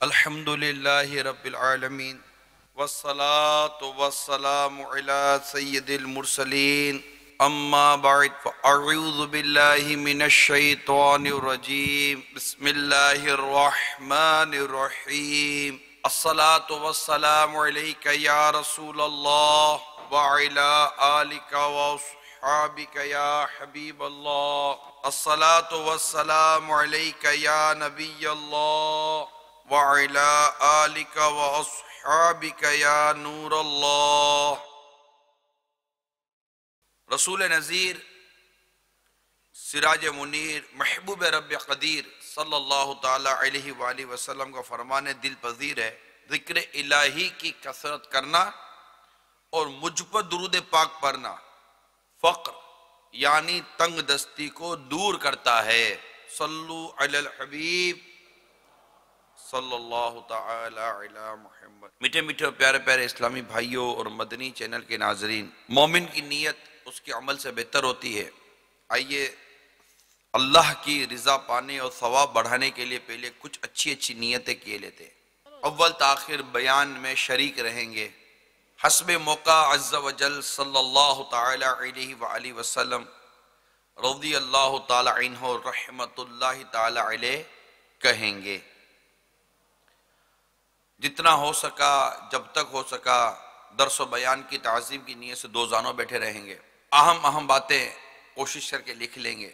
الحمدللہ رب العالمین والصلاة والسلام علی سید المرسلین اما بعد فاعوذ باللہ من الشیطان الرجیم بسم اللہ الرحمن الرحیم الصلاة والسلام علیک یا رسول اللہ وعلی آلک وصحابک یا حبیب اللہ الصلاة والسلام علیک یا نبی اللہ وَعَلَىٰ آلِكَ وَأَصْحَابِكَ يَا نُورَ اللَّهِ۔ رسول نذیر، سراج منیر، محبوب رب قدیر صلی اللہ تعالیٰ علیہ وآلہ وسلم کا فرمان دل پذیر ہے، ذکر الہی کی کثرت کرنا اور مجھ پر درود پاک پڑھنا فقر یعنی تنگ دستی کو دور کرتا ہے۔ صلو علی الحبیب صلی اللہ تعالی علی محمد۔ میٹھے میٹھے اور پیارے پیارے اسلامی بھائیوں اور مدنی چینل کے ناظرین، مومن کی نیت اس کے عمل سے بہتر ہوتی ہے۔ آئیے اللہ کی رضا پانے اور ثواب بڑھانے کے لیے پہلے کچھ اچھی نیتیں کیے لیتے ہیں۔ اول تاخیر بیان میں شریک رہیں گے، حسب موقع عز و جل صلی اللہ تعالی علیہ وآلہ وسلم رضی اللہ تعالی عنہ رحمت اللہ تعالی علیہ کہیں گے۔ جتنا ہو سکا، جب تک ہو سکا، درس و بیان کی تعظیم کی نیت سے دو زانوں بیٹھے رہیں گے۔ اہم باتیں کوشش کر کے لکھ لیں گے۔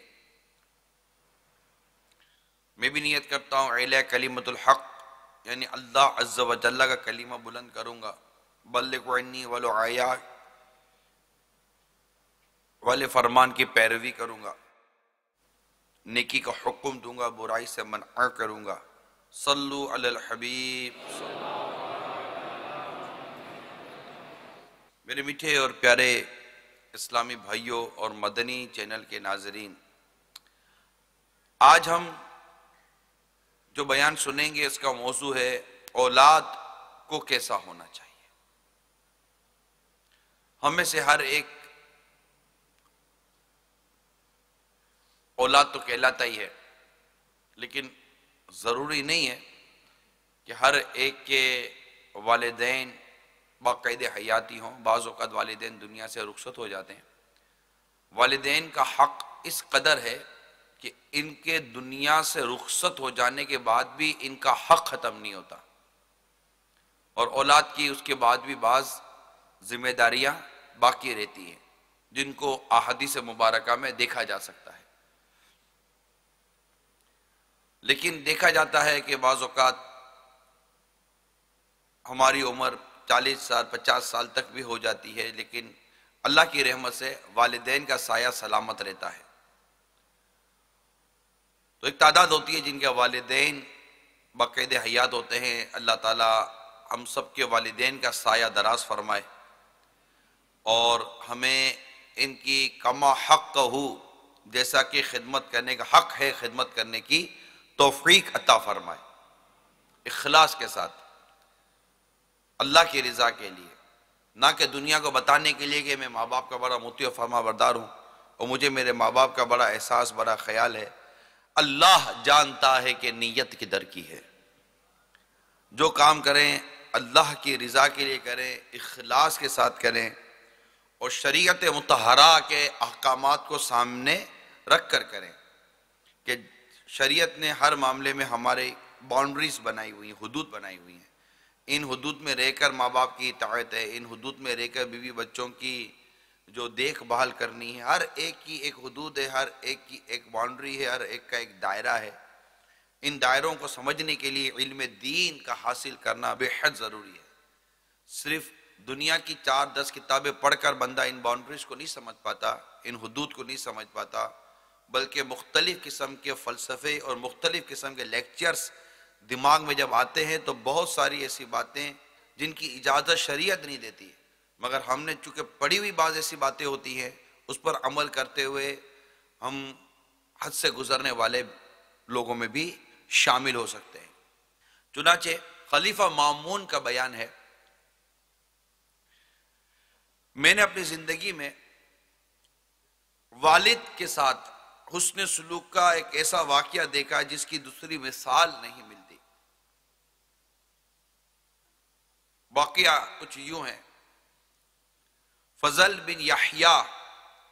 میں بھی نیت کرتا ہوں اعلیٰ کلمۃ الحق یعنی اللہ عز و جل کا کلمہ بلند کروں گا، بلغ عنی ولو آیا والے فرمان کی پیروی کروں گا، نیکی کا حکم دوں گا، برائی سے منع کروں گا۔ صلو علی الحبیب۔ میرے میٹھے اور پیارے اسلامی بھائیوں اور مدنی چینل کے ناظرین، آج ہم جو بیان سنیں گے اس کا موضوع ہے اولاد کو کیسا ہونا چاہیے۔ ہم میں سے ہر ایک اولاد تو کہلاتا ہی ہے، لیکن ضروری نہیں ہے کہ ہر ایک کے والدین باقاعد حیاتی ہوں۔ بعض اوقات والدین دنیا سے رخصت ہو جاتے ہیں۔ والدین کا حق اس قدر ہے کہ ان کے دنیا سے رخصت ہو جانے کے بعد بھی ان کا حق ختم نہیں ہوتا، اور اولاد کی اس کے بعد بھی بعض ذمہ داریاں باقی رہتی ہیں جن کو احادیث مبارکہ میں دیکھا جا سکتا ہے۔ لیکن دیکھا جاتا ہے کہ بعض اوقات ہماری عمر 40 سال 50 سال تک بھی ہو جاتی ہے، لیکن اللہ کی رحمت سے والدین کا سایہ سلامت رہتا ہے۔ تو ایک تعداد ہوتی ہے جن کے والدین باقاعد حیات ہوتے ہیں۔ اللہ تعالی ہم سب کے والدین کا سایہ دراز فرمائے اور ہمیں ان کی کما حق ہو، جیسا کہ خدمت کرنے کا حق ہے، خدمت کرنے کی توفیق عطا فرمائے، اخلاص کے ساتھ اللہ کی رضا کے لیے، نہ کہ دنیا کو بتانے کے لیے کہ میں ماں باپ کا بڑا مطیع و فرما بردار ہوں اور مجھے میرے ماں باپ کا بڑا احساس، بڑا خیال ہے۔ اللہ جانتا ہے کہ نیت کدھر کی ہے۔ جو کام کریں اللہ کی رضا کے لیے کریں، اخلاص کے ساتھ کریں اور شریعت مطہرہ کے احکامات کو سامنے رکھ کر کریں کہ شریعت نے ہر معاملے میں ہمارے باؤنڈریز بنائی ہوئی ہیں، حدود بنائی ہوئی ہیں۔ ان حدود میں رہ کر ماں باپ کی اطاعت ہے، ان حدود میں رہ کر بیوی بچوں کی جو دیکھ بھال کرنی ہے۔ ہر ایک کی ایک حدود ہے، ہر ایک کی ایک باؤنڈری ہے، ہر ایک کا ایک دائرہ ہے۔ ان دائروں کو سمجھنے کے لیے علم دین کا حاصل کرنا بے حد ضروری ہے۔ صرف دنیا کی 4-10 کتابیں پڑھ کر بندہ ان باؤنڈریز کو نہیں سمجھ پاتا، ان حدود کو نہیں سمجھ پاتا، بلکہ مختلف قسم کے فلسفے اور مختلف قسم کے لیکچرز دماغ میں جب آتے ہیں تو بہت ساری ایسی باتیں جن کی اجازت شریعت نہیں دیتی، مگر ہم نے چونکہ پڑھی ہوئی بعض ایسی باتیں ہوتی ہیں اس پر عمل کرتے ہوئے ہم حد سے گزرنے والے لوگوں میں بھی شامل ہو سکتے ہیں۔ چنانچہ خلیفہ مامون کا بیان ہے، میں نے اپنی زندگی میں والد کے ساتھ حسن سلوک کا ایک ایسا واقعہ دیکھا جس کی دوسری مثال نہیں ملتی۔ واقعہ کچھ یوں ہے، فضل بن یحییٰ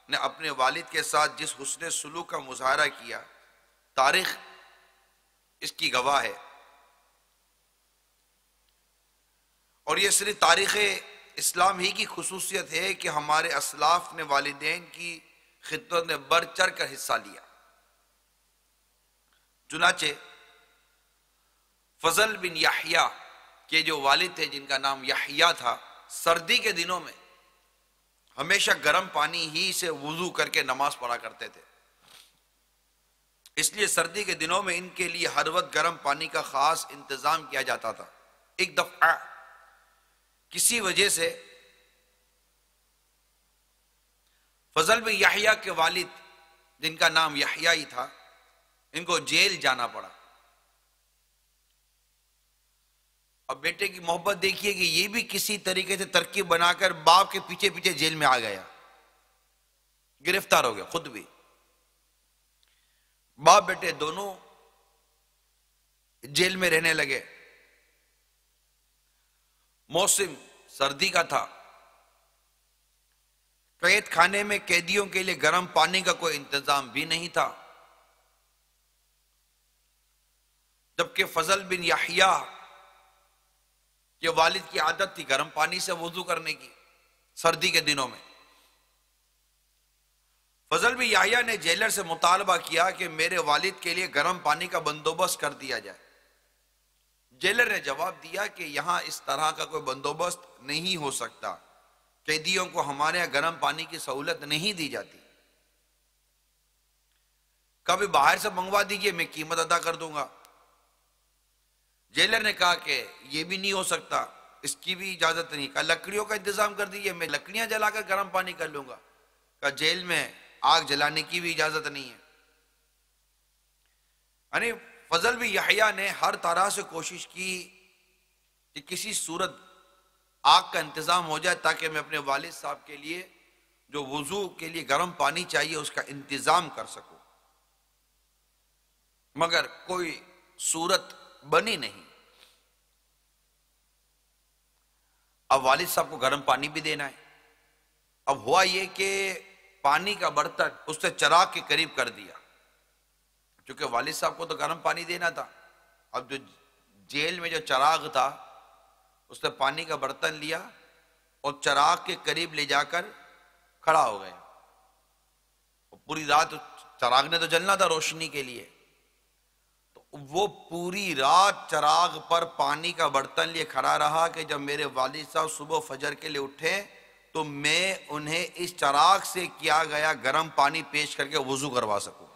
نے اپنے والد کے ساتھ جس حسن سلوک کا مظاہرہ کیا، تاریخ اس کی گواہ ہے، اور یہ صرف تاریخ اسلام ہی کی خصوصیت ہے کہ ہمارے اسلاف نے والدین کی خدمت میں بڑھ چڑھ کر حصہ لیا۔ چنانچہ فضل بن یحییٰ کے جو والد تھے جن کا نام یحییٰ تھا، سردی کے دنوں میں ہمیشہ گرم پانی ہی سے وضو کر کے نماز پڑھا کرتے تھے، اس لیے سردی کے دنوں میں ان کے لیے ہر وقت گرم پانی کا خاص انتظام کیا جاتا تھا۔ ایک دفعہ کسی وجہ سے فضل بن یحییٰ کے والد جن کا نام یحییٰ ہی تھا، ان کو جیل جانا پڑا۔ اب بیٹے کی محبت دیکھیے کہ یہ بھی کسی طریقے سے ترکیب بنا کر باپ کے پیچھے پیچھے جیل میں آ گیا، گرفتار ہو گیا خود بھی۔ باپ بیٹے دونوں جیل میں رہنے لگے۔ موسم سردی کا تھا، قید خانے میں قیدیوں کے لیے گرم پانی کا کوئی انتظام بھی نہیں تھا، جبکہ فضل بن یحییٰ کے والد کی عادت تھی گرم پانی سے وضو کرنے کی سردی کے دنوں میں۔ فضل بن یحییٰ نے جیلر سے مطالبہ کیا کہ میرے والد کے لیے گرم پانی کا بندوبست کر دیا جائے۔ جیلر نے جواب دیا کہ یہاں اس طرح کا کوئی بندوبست نہیں ہو سکتا، قیدیوں کو ہمارے یہاں گرم پانی کی سہولت نہیں دی جاتی، کبھی باہر سے منگوا دیجئے، میں قیمت ادا کر دوں گا۔ جیلر نے کہا کہ یہ بھی نہیں ہو سکتا، اس کی بھی اجازت نہیں۔ کہا لکڑیوں کا انتظام کر دیجئے، میں لکڑیاں جلا کر گرم پانی کر لوں گا۔ کہا جیل میں آگ جلانے کی بھی اجازت نہیں ہے۔ یعنی فضل بن یحییٰ نے ہر طرح سے کوشش کی کہ کسی صورت آگ کا انتظام ہو جائے تاکہ میں اپنے والد صاحب کے لیے جو وضو کے لیے گرم پانی چاہیے اس کا انتظام کر سکوں، مگر کوئی صورت بنی نہیں۔ اب والد صاحب کو گرم پانی بھی دینا ہے۔ اب ہوا یہ کہ پانی کا برتن اس نے چراغ کے قریب کر دیا، چونکہ والد صاحب کو تو گرم پانی دینا تھا۔ اب جو جیل میں جو چراغ تھا اس نے پانی کا برتن لیا اور چراغ کے قریب لے جا کر کھڑا ہو گیا۔ پوری رات چراغ نے تو جلنا تھا روشنی کے لیے، تو وہ پوری رات چراغ پر پانی کا برتن لیے کھڑا رہا کہ جب میرے والد صاحب صبح فجر کے لیے اٹھے تو میں انہیں اس چراغ سے کیا گیا گرم پانی پیش کر کے وضو کروا سکوں۔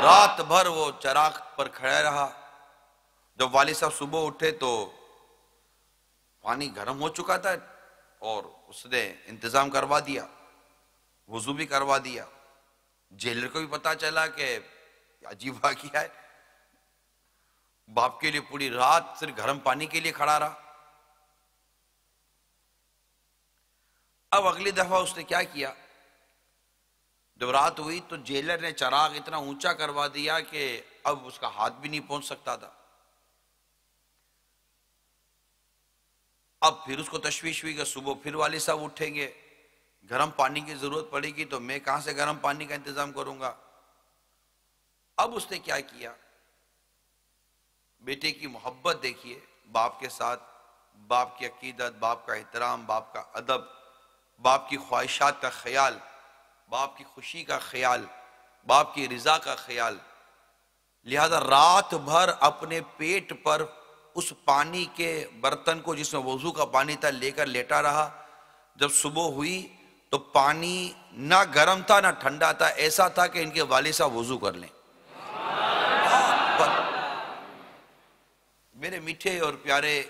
رات بھر وہ چراغ پر کھڑا رہا۔ جب والد صاحب صبح اٹھے تو پانی گرم ہو چکا تھا اور اس نے انتظام کروا دیا، وضو بھی کروا دیا۔ جیلر کو بھی پتا چلا کہ عجیب واقعہ ہے، باپ کے لیے پوری رات صرف گرم پانی کے لیے کھڑا رہا۔ اب اگلی دفعہ اس نے کیا کیا، جب رات ہوئی تو جیلر نے چراغ اتنا اونچا کروا دیا کہ اب اس کا ہاتھ بھی نہیں پہنچ سکتا تھا۔ اب پھر اس کو تشویش ہوئی کہ صبح پھر والد صاحب اٹھیں گے، گرم پانی کی ضرورت پڑے گی تو میں کہاں سے گرم پانی کا انتظام کروں گا۔ اب اس نے کیا کیا، بیٹے کی محبت دیکھیے باپ کے ساتھ، باپ کی عقیدت، باپ کا احترام، باپ کا ادب، باپ کی خواہشات کا خیال، باپ کی خوشی کا خیال، باپ کی رضا کا خیال، لہذا رات بھر اپنے پیٹ پر اس پانی کے برتن کو جس میں وضو کا پانی تھا لے کر لیٹا رہا۔ جب صبح ہوئی تو پانی نہ گرم تھا نہ ٹھنڈا تھا، ایسا تھا کہ ان کے والد صاحب وضو کر لیں۔ میرے میٹھے اور پیارے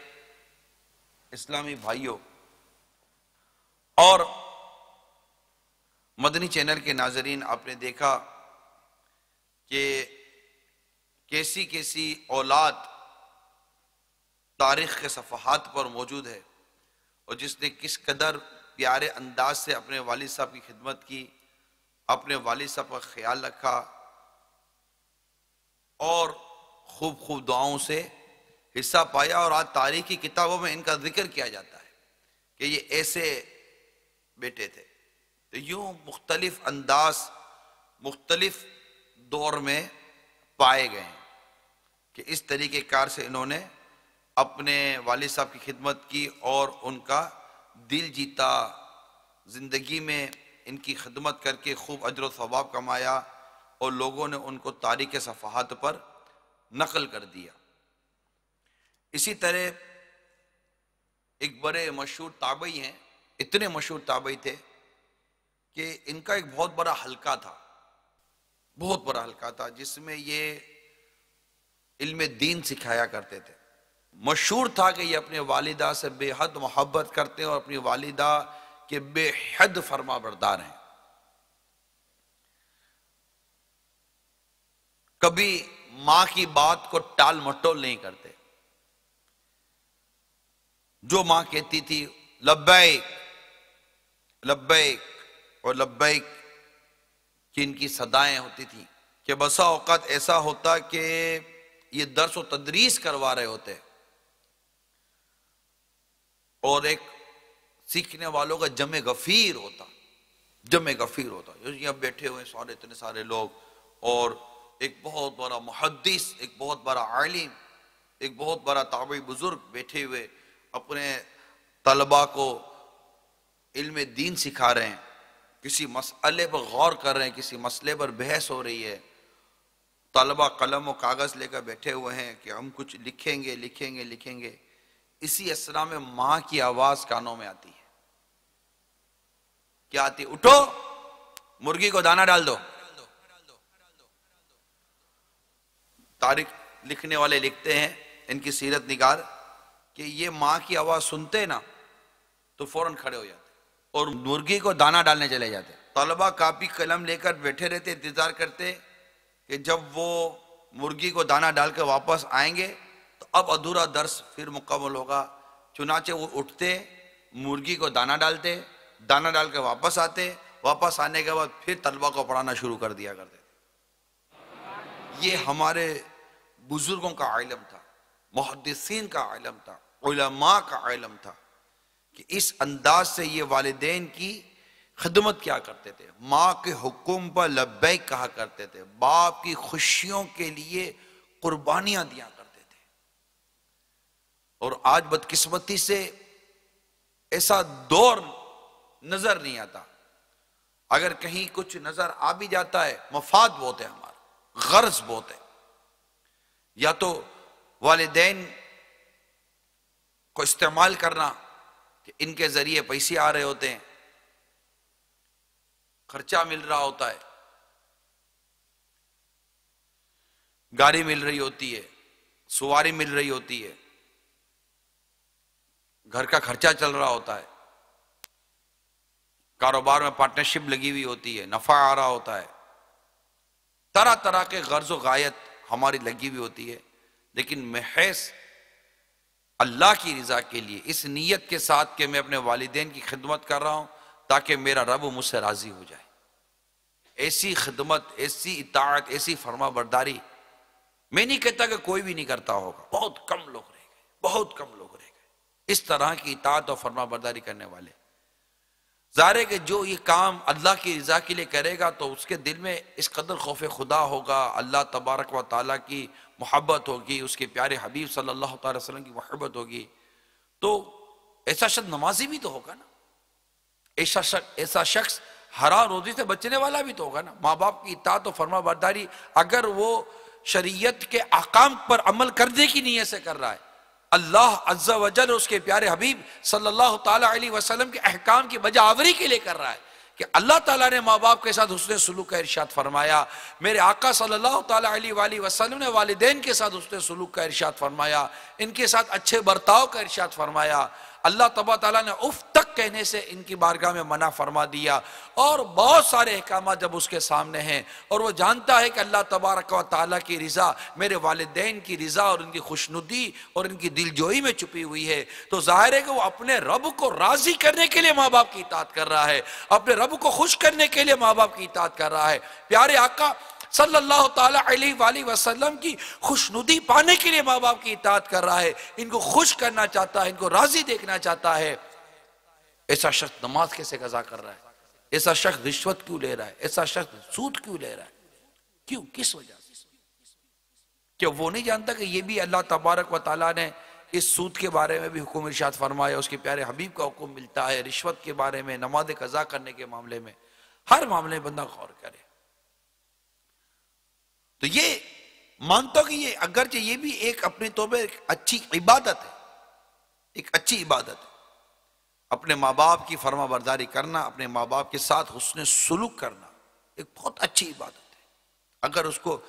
اسلامی بھائیوں اور مدنی چینل کے ناظرین، آپ نے دیکھا کہ کیسی کیسی اولاد تاریخ کے صفحات پر موجود ہے اور جس نے کس قدر پیارے انداز سے اپنے والد صاحب کی خدمت کی، اپنے والد صاحب کا خیال رکھا اور خوب خوب دعاؤں سے حصہ پایا، اور آج تاریخی کتابوں میں ان کا ذکر کیا جاتا ہے کہ یہ ایسے بیٹے تھے۔ تو یوں مختلف انداز مختلف دور میں پائے گئے ہیں کہ اس طریقے کار سے انہوں نے اپنے والد صاحب کی خدمت کی اور ان کا دل جیتا، زندگی میں ان کی خدمت کر کے خوب اجر و ثواب کمایا، اور لوگوں نے ان کو تاریخ صفحات پر نقل کر دیا۔ اسی طرح ایک بڑے مشہور تابعی ہیں، اتنے مشہور تابعی تھے کہ ان کا ایک بہت بڑا حلقہ تھا، بہت بڑا حلقہ تھا، جس میں یہ علم دین سکھایا کرتے تھے۔ مشہور تھا کہ یہ اپنے والدہ سے بے حد محبت کرتے ہیں اور اپنی والدہ کے بے حد فرما بردار ہیں۔ کبھی ماں کی بات کو ٹال مٹول نہیں کرتے، جو ماں کہتی تھی لبیک لبیک اور لبیک کی ان کی صدائیں ہوتی تھیں، کہ بسا اوقات ایسا ہوتا کہ یہ درس و تدریس کروا رہے ہوتے اور ایک سیکھنے والوں کا جمع غفیر ہوتا، یہاں بیٹھے ہوئے سارے اتنے سارے لوگ، اور ایک بہت بڑا محدث، ایک بہت بڑا عالم، ایک بہت بڑا تابعی بزرگ بیٹھے ہوئے اپنے طلباء کو علم دین سکھا رہے ہیں، کسی مسئلے پر غور کر رہے ہیں، کسی مسئلے پر بحث ہو رہی ہے، طلباء قلم و کاغذ لے کر بیٹھے ہوئے ہیں کہ ہم کچھ لکھیں گے۔ اسی اسنا میں ماں کی آواز کانوں میں آتی ہے، کیا آتی؟ اٹھو، مرغی کو دانہ ڈال دو۔ تاریخ لکھنے والے لکھتے ہیں، ان کی سیرت نگار، کہ یہ ماں کی آواز سنتے نا تو فوراً کھڑے ہو جاتے اور مرغی کو دانہ ڈالنے چلے جاتے۔ طلباء کاپی قلم لے کر بیٹھے رہتے، انتظار کرتے کہ جب وہ مرغی کو دانہ ڈال کے واپس آئیں گے تو اب ادھورا درس پھر مکمل ہوگا۔ چنانچہ وہ اٹھتے، مرغی کو دانہ ڈالتے، دانہ ڈال کے واپس آتے، واپس آنے کے بعد پھر طلباء کو پڑھانا شروع کر دیا کرتے تھے۔ یہ ہمارے بزرگوں کا علم تھا، محدثین کا علم تھا، علماء کا علم تھا، کہ اس انداز سے یہ والدین کی خدمت کیا کرتے تھے، ماں کے حکم پر لبیک کہا کرتے تھے، باپ کی خوشیوں کے لیے قربانیاں دیا کرتے تھے۔ اور آج بدقسمتی سے ایسا دور نظر نہیں آتا، اگر کہیں کچھ نظر آ بھی جاتا ہے مفاد بہت ہے، ہمارا غرض بہت ہے، یا تو والدین کو استعمال کرنا کہ ان کے ذریعے پیسے آ رہے ہوتے ہیں، خرچہ مل رہا ہوتا ہے، گاڑی مل رہی ہوتی ہے، سواری مل رہی ہوتی ہے، گھر کا خرچہ چل رہا ہوتا ہے، کاروبار میں پارٹنرشپ لگی ہوئی ہوتی ہے، نفع آ رہا ہوتا ہے، طرح طرح کے غرض و غایت ہماری لگی ہوئی ہوتی ہے، لیکن محض اللہ کی رضا کے لیے اس نیت کے ساتھ کہ میں اپنے والدین کی خدمت کر رہا ہوں تاکہ میرا رب مجھ سے راضی ہو جائے، ایسی خدمت، ایسی اطاعت، ایسی فرما برداری میں نہیں کہتا کہ کوئی بھی نہیں کرتا ہوگا، بہت کم لوگ رہ گئے، بہت کم لوگ رہ گئے اس طرح کی اطاعت اور فرما برداری کرنے والے۔ ظاہر ہے کہ جو یہ کام اللہ کی رضا کے لیے کرے گا تو اس کے دل میں اس قدر خوف خدا ہوگا، اللہ تبارک و تعالیٰ کی محبت ہوگی، اس کے پیارے حبیب صلی اللہ تعالی وسلم کی محبت ہوگی، تو ایسا شخص نمازی بھی تو ہوگا نا، ایسا شخص حرام روزی سے بچنے والا بھی تو ہوگا نا، ماں باپ کی اطاعت و فرما برداری اگر وہ شریعت کے احکام پر عمل کرنے کی نیت سے کر رہا ہے، اللہ عز و جل اس کے پیارے حبیب صلی اللہ تعالیٰ علیہ وسلم کے احکام کی بجا آوری کے لیے کر رہا ہے، کہ اللہ تعالیٰ نے ماں باپ کے ساتھ حسن سلوک کا ارشاد فرمایا، میرے آقا صلی اللہ تعالیٰ علیہ وآلہ وسلم نے والدین کے ساتھ حسن سلوک کا ارشاد فرمایا، ان کے ساتھ اچھے برتاؤ کا ارشاد فرمایا، اللہ تبارک تعالیٰ نے اف تک کہنے سے ان کی بارگاہ میں منع فرما دیا، اور بہت سارے احکامات جب اس کے سامنے ہیں اور وہ جانتا ہے کہ اللہ تبارک و تعالیٰ کی رضا میرے والدین کی رضا اور ان کی خوشنودی اور ان کی دلجوئی میں چھپی ہوئی ہے، تو ظاہر ہے کہ وہ اپنے رب کو راضی کرنے کے لیے ماں باپ کی اطاعت کر رہا ہے، اپنے رب کو خوش کرنے کے لیے ماں باپ کی اطاعت کر رہا ہے۔ پیارے آقا صلی اللہ تعالیٰ علیہ وآلہ وسلم کی خوشنودی پانے کے لیے ماں باپ کی اطاعت کر رہا ہے، ان کو خوش کرنا چاہتا ہے، ان کو راضی دیکھنا چاہتا ہے، ایسا شخص نماز کیسے قضا کر رہا ہے؟ ایسا شخص رشوت کیوں لے رہا ہے؟ ایسا شخص سود کیوں لے رہا ہے؟ کیوں؟ کس وجہ سے؟ کہ وہ نہیں جانتا کہ یہ بھی اللہ تبارک و تعالیٰ نے اس سود کے بارے میں بھی حکم ارشاد فرمایا، اس کے پیارے حبیب کا حکم ملتا ہے، رشوت کے بارے میں، نماز قضا کرنے کے معاملے میں، ہر معاملے میں بندہ غور کرے۔ تو یہ مانتا ہوں کہ یہ اگرچہ یہ بھی ایک اپنے طور پر ایک اچھی عبادت ہے، ایک اچھی عبادت ہے، اپنے ماں باپ کی فرما برداری کرنا، اپنے ماں باپ کے ساتھ حسن سلوک کرنا ایک بہت اچھی عبادت ہے۔ اگر اس کو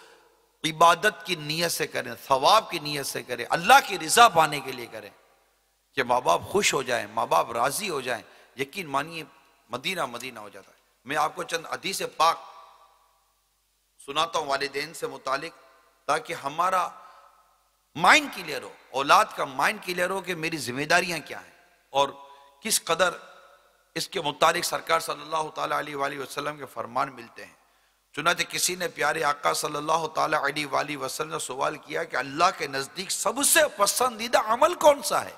عبادت کی نیت سے کریں، ثواب کی نیت سے کریں، اللہ کی رضا پانے کے لیے کریں کہ ماں باپ خوش ہو جائیں، ماں باپ راضی ہو جائیں، یقین مانیے مدینہ مدینہ ہو جاتا ہے۔ میں آپ کو چند حدیث پاک سناتا ہوں والدین سے متعلق، تاکہ ہمارا مائنڈ کلیئر ہو، اولاد کا مائنڈ کلیئر ہو کہ میری ذمہ داریاں کیا ہیں اور کس قدر اس کے متعلق سرکار صلی اللہ تعالیٰ علیہ وآلہ وسلم کے فرمان ملتے ہیں۔ چنانچہ کسی نے پیارے آقا صلی اللہ تعالیٰ علیہ وآلہ وسلم سے سوال کیا کہ اللہ کے نزدیک سب سے پسندیدہ عمل کون سا ہے؟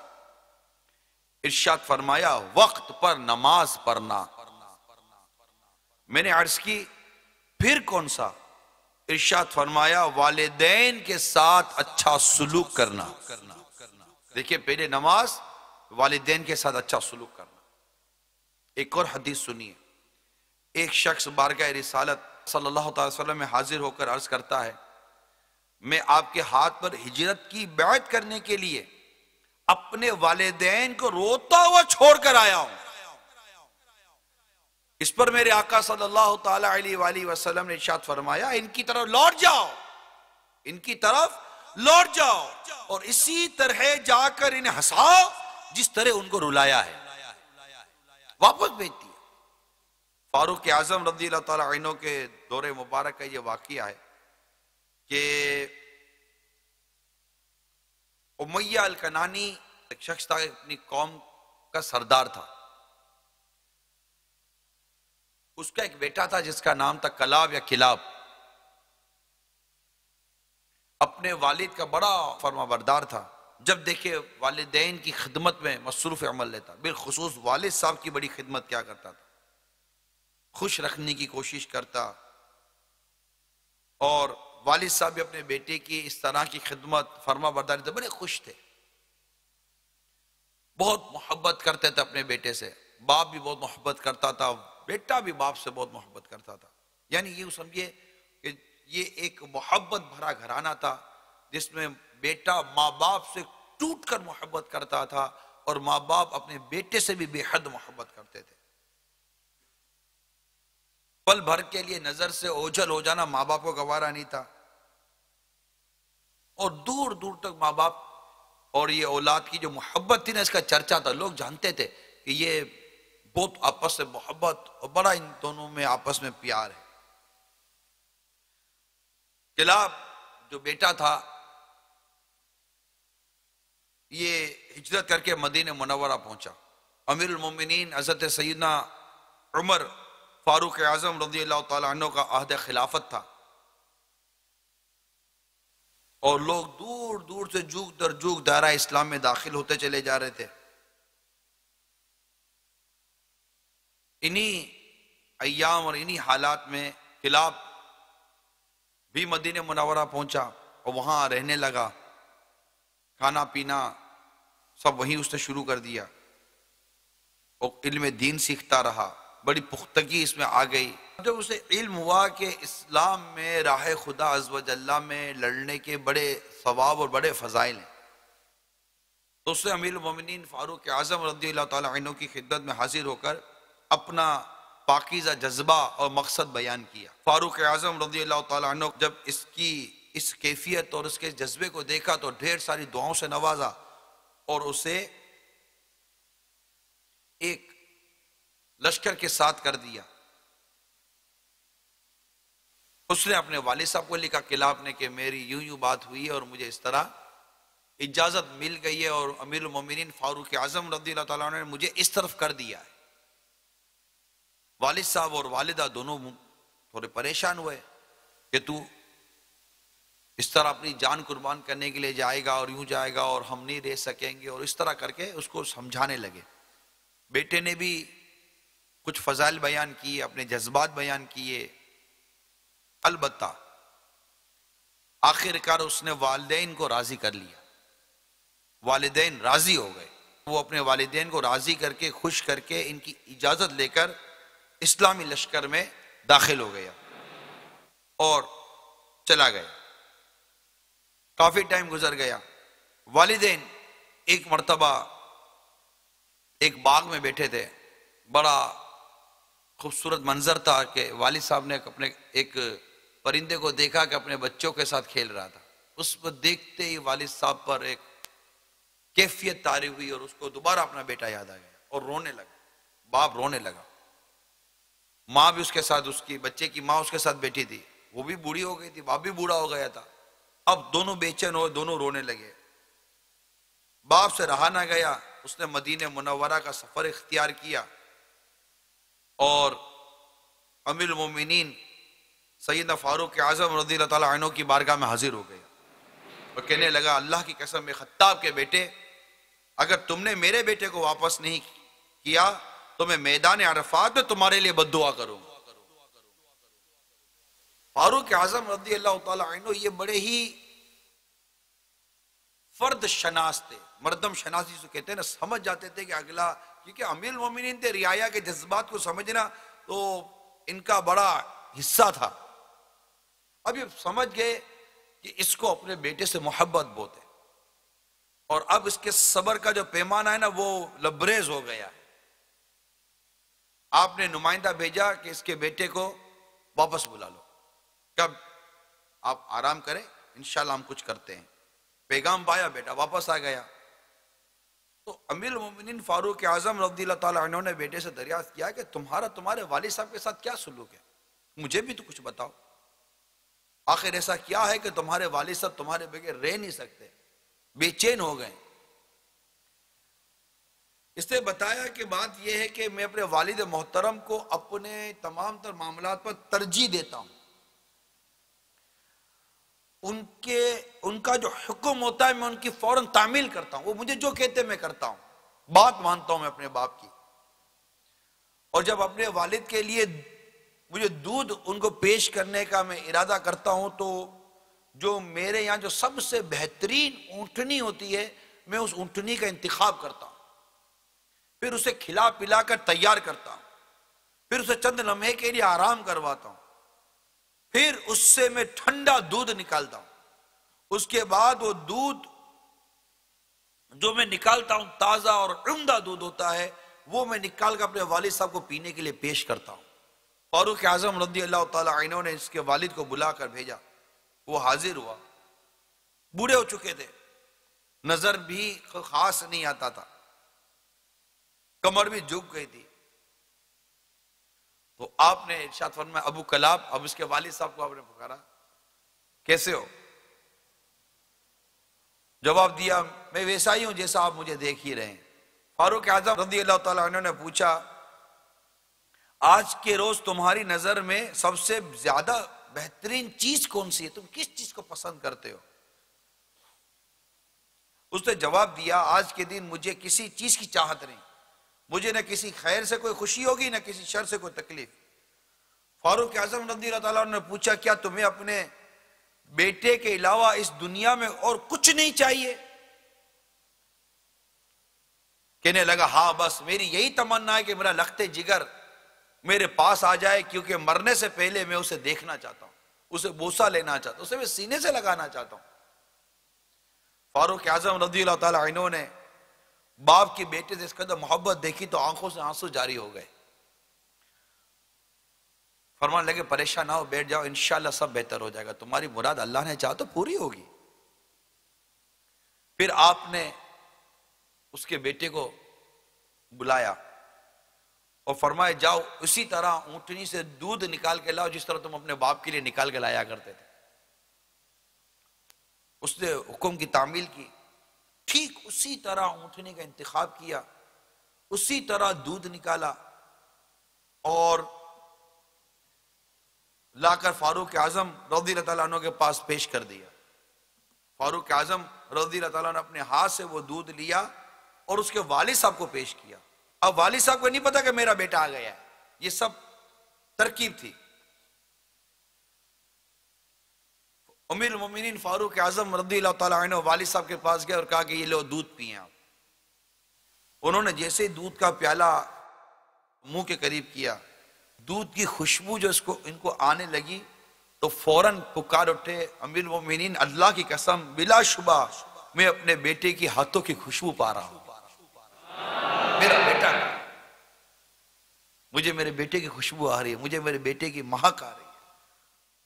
ارشاد فرمایا وقت پر نماز پڑھنا۔ میں نے عرض کی پھر کون سا؟ ارشاد فرمایا والدین کے ساتھ اچھا سلوک کرنا۔ دیکھیں پہلے نماز، والدین کے ساتھ اچھا سلوک کرنا۔ ایک اور حدیث سنیے، ایک شخص بارگاہ رسالت صلی اللہ تعالی وسلم میں حاضر ہو کر عرض کرتا ہے میں آپ کے ہاتھ پر ہجرت کی بیعت کرنے کے لیے اپنے والدین کو روتا ہوا چھوڑ کر آیا ہوں۔ اس پر میرے آقا صلی اللہ تعالی علیہ وآلہ وسلم نے ارشاد فرمایا ان کی طرف لوٹ جاؤ، ان کی طرف لوٹ جاؤ اور اسی طرح جا کر انہیں ہنساؤ جس طرح ان کو رلایا ہے، واپس بھیجتی ہے۔ فاروق اعظم رضی اللہ تعالیٰ عنہ کے دور مبارک کا یہ واقعہ ہے کہ امیہ الکنانی ایک شخص تھا، اپنی قوم کا سردار تھا۔ اس کا ایک بیٹا تھا جس کا نام تھا کلاب یا کلاب۔ اپنے والد کا بڑا فرما بردار تھا، جب دیکھے والدین کی خدمت میں مصروف عمل لیتا، بالخصوص والد صاحب کی بڑی خدمت کیا کرتا تھا، خوش رکھنے کی کوشش کرتا، اور والد صاحب بھی اپنے بیٹے کی اس طرح کی خدمت فرما برداری سے بڑے خوش تھے، بہت محبت کرتے تھے اپنے بیٹے سے، باپ بھی بہت محبت کرتا تھا، بیٹا بھی باپ سے بہت محبت کرتا تھا۔ یعنی یہ سمجھے کہ یہ ایک محبت بھرا گھرانہ تھا جس میں بیٹا ماں باپ سے ٹوٹ کر محبت کرتا تھا اور ماں باپ اپنے بیٹے سے بھی بے حد محبت کرتے تھے۔ پل بھر کے لیے نظر سے اوجھل ہو جانا ماں باپ کو گوارا نہیں تھا، اور دور دور تک ماں باپ اور یہ اولاد کی جو محبت تھی نا، اس کا چرچا تھا، لوگ جانتے تھے کہ یہ بہت آپس سے محبت اور بڑا ان دونوں میں آپس میں پیار ہے۔ کلاب جو بیٹا تھا یہ ہجرت کر کے مدینہ منورہ پہنچا۔ امیر المومنین حضرت سیدنا عمر فاروق اعظم رضی اللہ تعالیٰ عنہ کا عہد خلافت تھا، اور لوگ دور دور سے جوگ در جوگ دائرہ اسلام میں داخل ہوتے چلے جا رہے تھے۔ انہی ایام اور انہی حالات میں کلاب بھی مدینہ منورہ پہنچا اور وہاں رہنے لگا، کھانا پینا سب وہیں اس نے شروع کر دیا، اور علم دین سیکھتا رہا، بڑی پختگی اس میں آ گئی۔ جب اسے علم ہوا کہ اسلام میں راہ خدا عز و جل میں لڑنے کے بڑے ثواب اور بڑے فضائل ہیں، تو اس نے امیر المومنین فاروق اعظم رضی اللہ تعالیٰ عنہ کی خدمت میں حاضر ہو کر اپنا پاکیزہ جذبہ اور مقصد بیان کیا۔ فاروق اعظم رضی اللہ تعالیٰ عنہ جب اس کیفیت اور اس کے جذبے کو دیکھا تو ڈھیر ساری دعاؤں سے نوازا اور اسے ایک لشکر کے ساتھ کر دیا۔ اس نے اپنے والد صاحب کو لکھا کلاب نے کہ میری یوں یوں بات ہوئی ہے اور مجھے اس طرح اجازت مل گئی ہے، اور امیر المومنین فاروق اعظم رضی اللہ تعالیٰ عنہ نے مجھے اس طرف کر دیا ہے۔ والد صاحب اور والدہ دونوں تھوڑے پریشان ہوئے کہ تو اس طرح اپنی جان قربان کرنے کے لیے جائے گا اور یوں جائے گا اور ہم نہیں رہ سکیں گے، اور اس طرح کر کے اس کو سمجھانے لگے۔ بیٹے نے بھی کچھ فضائل بیان کیے، اپنے جذبات بیان کیے، البتہ آخر کار اس نے والدین کو راضی کر لیا، والدین راضی ہو گئے، وہ اپنے والدین کو راضی کر کے خوش کر کے ان کی اجازت لے کر اسلامی لشکر میں داخل ہو گیا اور چلا گیا۔ کافی ٹائم گزر گیا، والدین ایک مرتبہ ایک باغ میں بیٹھے تھے، بڑا خوبصورت منظر تھا کہ والد صاحب نے اپنے ایک پرندے کو دیکھا کہ اپنے بچوں کے ساتھ کھیل رہا تھا۔ اس کو دیکھتے ہی والد صاحب پر ایک کیفیت طاری ہوئی اور اس کو دوبارہ اپنا بیٹا یاد آ گیا اور رونے لگا، باپ رونے لگا۔ ماں بھی اس کے ساتھ، اس کی بچے کی ماں اس کے ساتھ بیٹھی تھی، وہ بھی بوڑھی ہو گئی تھی، باپ بھی بوڑھا ہو گیا تھا۔ اب دونوں بے چین ہوئے، دونوں رونے لگے۔ باپ سے رہا نہ گیا، اس نے مدینہ منورہ کا سفر اختیار کیا اور امیر المومنین سیدنا فاروق اعظم رضی اللہ تعالیٰ عنہ کی بارگاہ میں حاضر ہو گیا اور کہنے لگا، اللہ کی قسم میں خطاب کے بیٹے، اگر تم نے میرے بیٹے کو واپس نہیں کیا تو میں میدان عرفات میں تمہارے لیے بد دعا کروں گا۔ فاروق اعظم رضی اللہ تعالیٰ عنہ یہ بڑے ہی فرد شناس تھے، مردم شناسی سے کہتے ہیں نا، سمجھ جاتے تھے کہ اگلا، کیونکہ امیر المومنین تھے، رعایا کے جذبات کو سمجھنا تو ان کا بڑا حصہ تھا۔ اب یہ سمجھ گئے کہ اس کو اپنے بیٹے سے محبت بہت ہے اور اب اس کے صبر کا جو پیمانہ ہے نا وہ لبریز ہو گیا۔ آپ نے نمائندہ بھیجا کہ اس کے بیٹے کو واپس بلا لو، کب آپ آرام کریں، انشاءاللہ ہم کچھ کرتے ہیں۔ پیغام پایا، بیٹا واپس آ گیا۔ تو امیر المومنین فاروق اعظم رضی اللہ تعالیٰ عنہ نے بیٹے سے دریافت کیا کہ تمہارے والد صاحب کے ساتھ کیا سلوک ہے، مجھے بھی تو کچھ بتاؤ، آخر ایسا کیا ہے کہ تمہارے والد صاحب تمہارے بغیر رہ نہیں سکتے، بے چین ہو گئے۔ اس نے بتایا کہ بات یہ ہے کہ میں اپنے والد محترم کو اپنے تمام تر معاملات پر ترجیح دیتا ہوں، ان کا جو حکم ہوتا ہے میں ان کی فوراً تعمیل کرتا ہوں، وہ مجھے جو کہتے میں کرتا ہوں، بات مانتا ہوں میں اپنے باپ کی۔ اور جب اپنے والد کے لیے مجھے دودھ ان کو پیش کرنے کا میں ارادہ کرتا ہوں تو جو میرے یہاں جو سب سے بہترین اونٹنی ہوتی ہے میں اس اونٹنی کا انتخاب کرتا ہوں، پھر اسے کھلا پلا کر تیار کرتا ہوں، پھر اسے چند لمحے کے لیے آرام کرواتا ہوں، پھر اس سے میں ٹھنڈا دودھ نکالتا ہوں۔ اس کے بعد وہ دودھ جو میں نکالتا ہوں تازہ اور عمدہ دودھ ہوتا ہے، وہ میں نکال کر اپنے والد صاحب کو پینے کے لیے پیش کرتا ہوں۔ فاروق اعظم رضی اللہ تعالیٰ عنہ نے اس کے والد کو بلا کر بھیجا، وہ حاضر ہوا، بوڑھے ہو چکے تھے، نظر بھی خاص نہیں آتا تھا، کمر بھی جھک گئی تھی۔ تو آپ نے ارشاد فرمایا، ابو کلاب، اب اس کے والد صاحب کو آپ نے پکارا، کیسے ہو؟ جواب دیا، میں ویسا ہی ہوں جیسا آپ مجھے دیکھ ہی رہے ہیں۔ فاروق اعظم رضی اللہ تعالیٰ عنہ نے پوچھا، آج کے روز تمہاری نظر میں سب سے زیادہ بہترین چیز کون سی ہے، تم کس چیز کو پسند کرتے ہو؟ اس نے جواب دیا، آج کے دن مجھے کسی چیز کی چاہت نہیں، مجھے نہ کسی خیر سے کوئی خوشی ہوگی نہ کسی شر سے کوئی تکلیف۔ فاروق اعظم رضی اللہ تعالیٰ عنہ نے پوچھا، کیا تمہیں اپنے بیٹے کے علاوہ اس دنیا میں اور کچھ نہیں چاہیے؟ کہنے لگا، ہاں بس میری یہی تمنا ہے کہ میرا لخت جگر میرے پاس آ جائے، کیونکہ مرنے سے پہلے میں اسے دیکھنا چاہتا ہوں، اسے بوسہ لینا چاہتا ہوں، اسے میں سینے سے لگانا چاہتا ہوں۔ فاروق اعظم رضی اللہ تعالیٰ عنہ نے باپ کی بیٹے سے اس قدر محبت دیکھی تو آنکھوں سے آنسو جاری ہو گئے، فرمانے لگے، پریشان نہ ہو، بیٹھ جاؤ، انشاءاللہ سب بہتر ہو جائے گا، تمہاری مراد اللہ نے چاہا تو پوری ہوگی۔ پھر آپ نے اس کے بیٹے کو بلایا اور فرمایا، جاؤ اسی طرح اونٹنی سے دودھ نکال کے لاؤ جس طرح تم اپنے باپ کے لیے نکال کے لایا کرتے تھے۔ اس نے حکم کی تعمیل کی، ٹھیک اسی طرح اونٹنی کا انتخاب کیا، اسی طرح دودھ نکالا اور لا کر فاروق اعظم رضی اللہ تعالیٰ عنہ کے پاس پیش کر دیا. فاروق اعظم رضی اللہ تعالیٰ عنہ نے اپنے ہاتھ سے وہ دودھ لیا اور اس کے والد صاحب کو پیش کیا. اب والد صاحب کو نہیں پتا کہ میرا بیٹا آ گیا ہے، یہ سب ترکیب تھی. امیر المومنین فاروق اعظم رضی اللہ تعالیٰ عنہ والد صاحب کے پاس گئے اور کہا کہ یہ لو دودھ پئیں آپ. انہوں نے جیسے ہی دودھ کا پیالہ منہ کے قریب کیا، دودھ کی خوشبو جو ان کو آنے لگی تو فوراً پکار اٹھے، امیر المومنین اللہ کی قسم بلا شبہ میں اپنے بیٹے کی ہاتھوں کی خوشبو پا رہا ہوں. میرا بیٹا، مجھے میرے بیٹے کی خوشبو آ رہی ہے، مجھے میرے بیٹے کی مہک آ رہی ہے.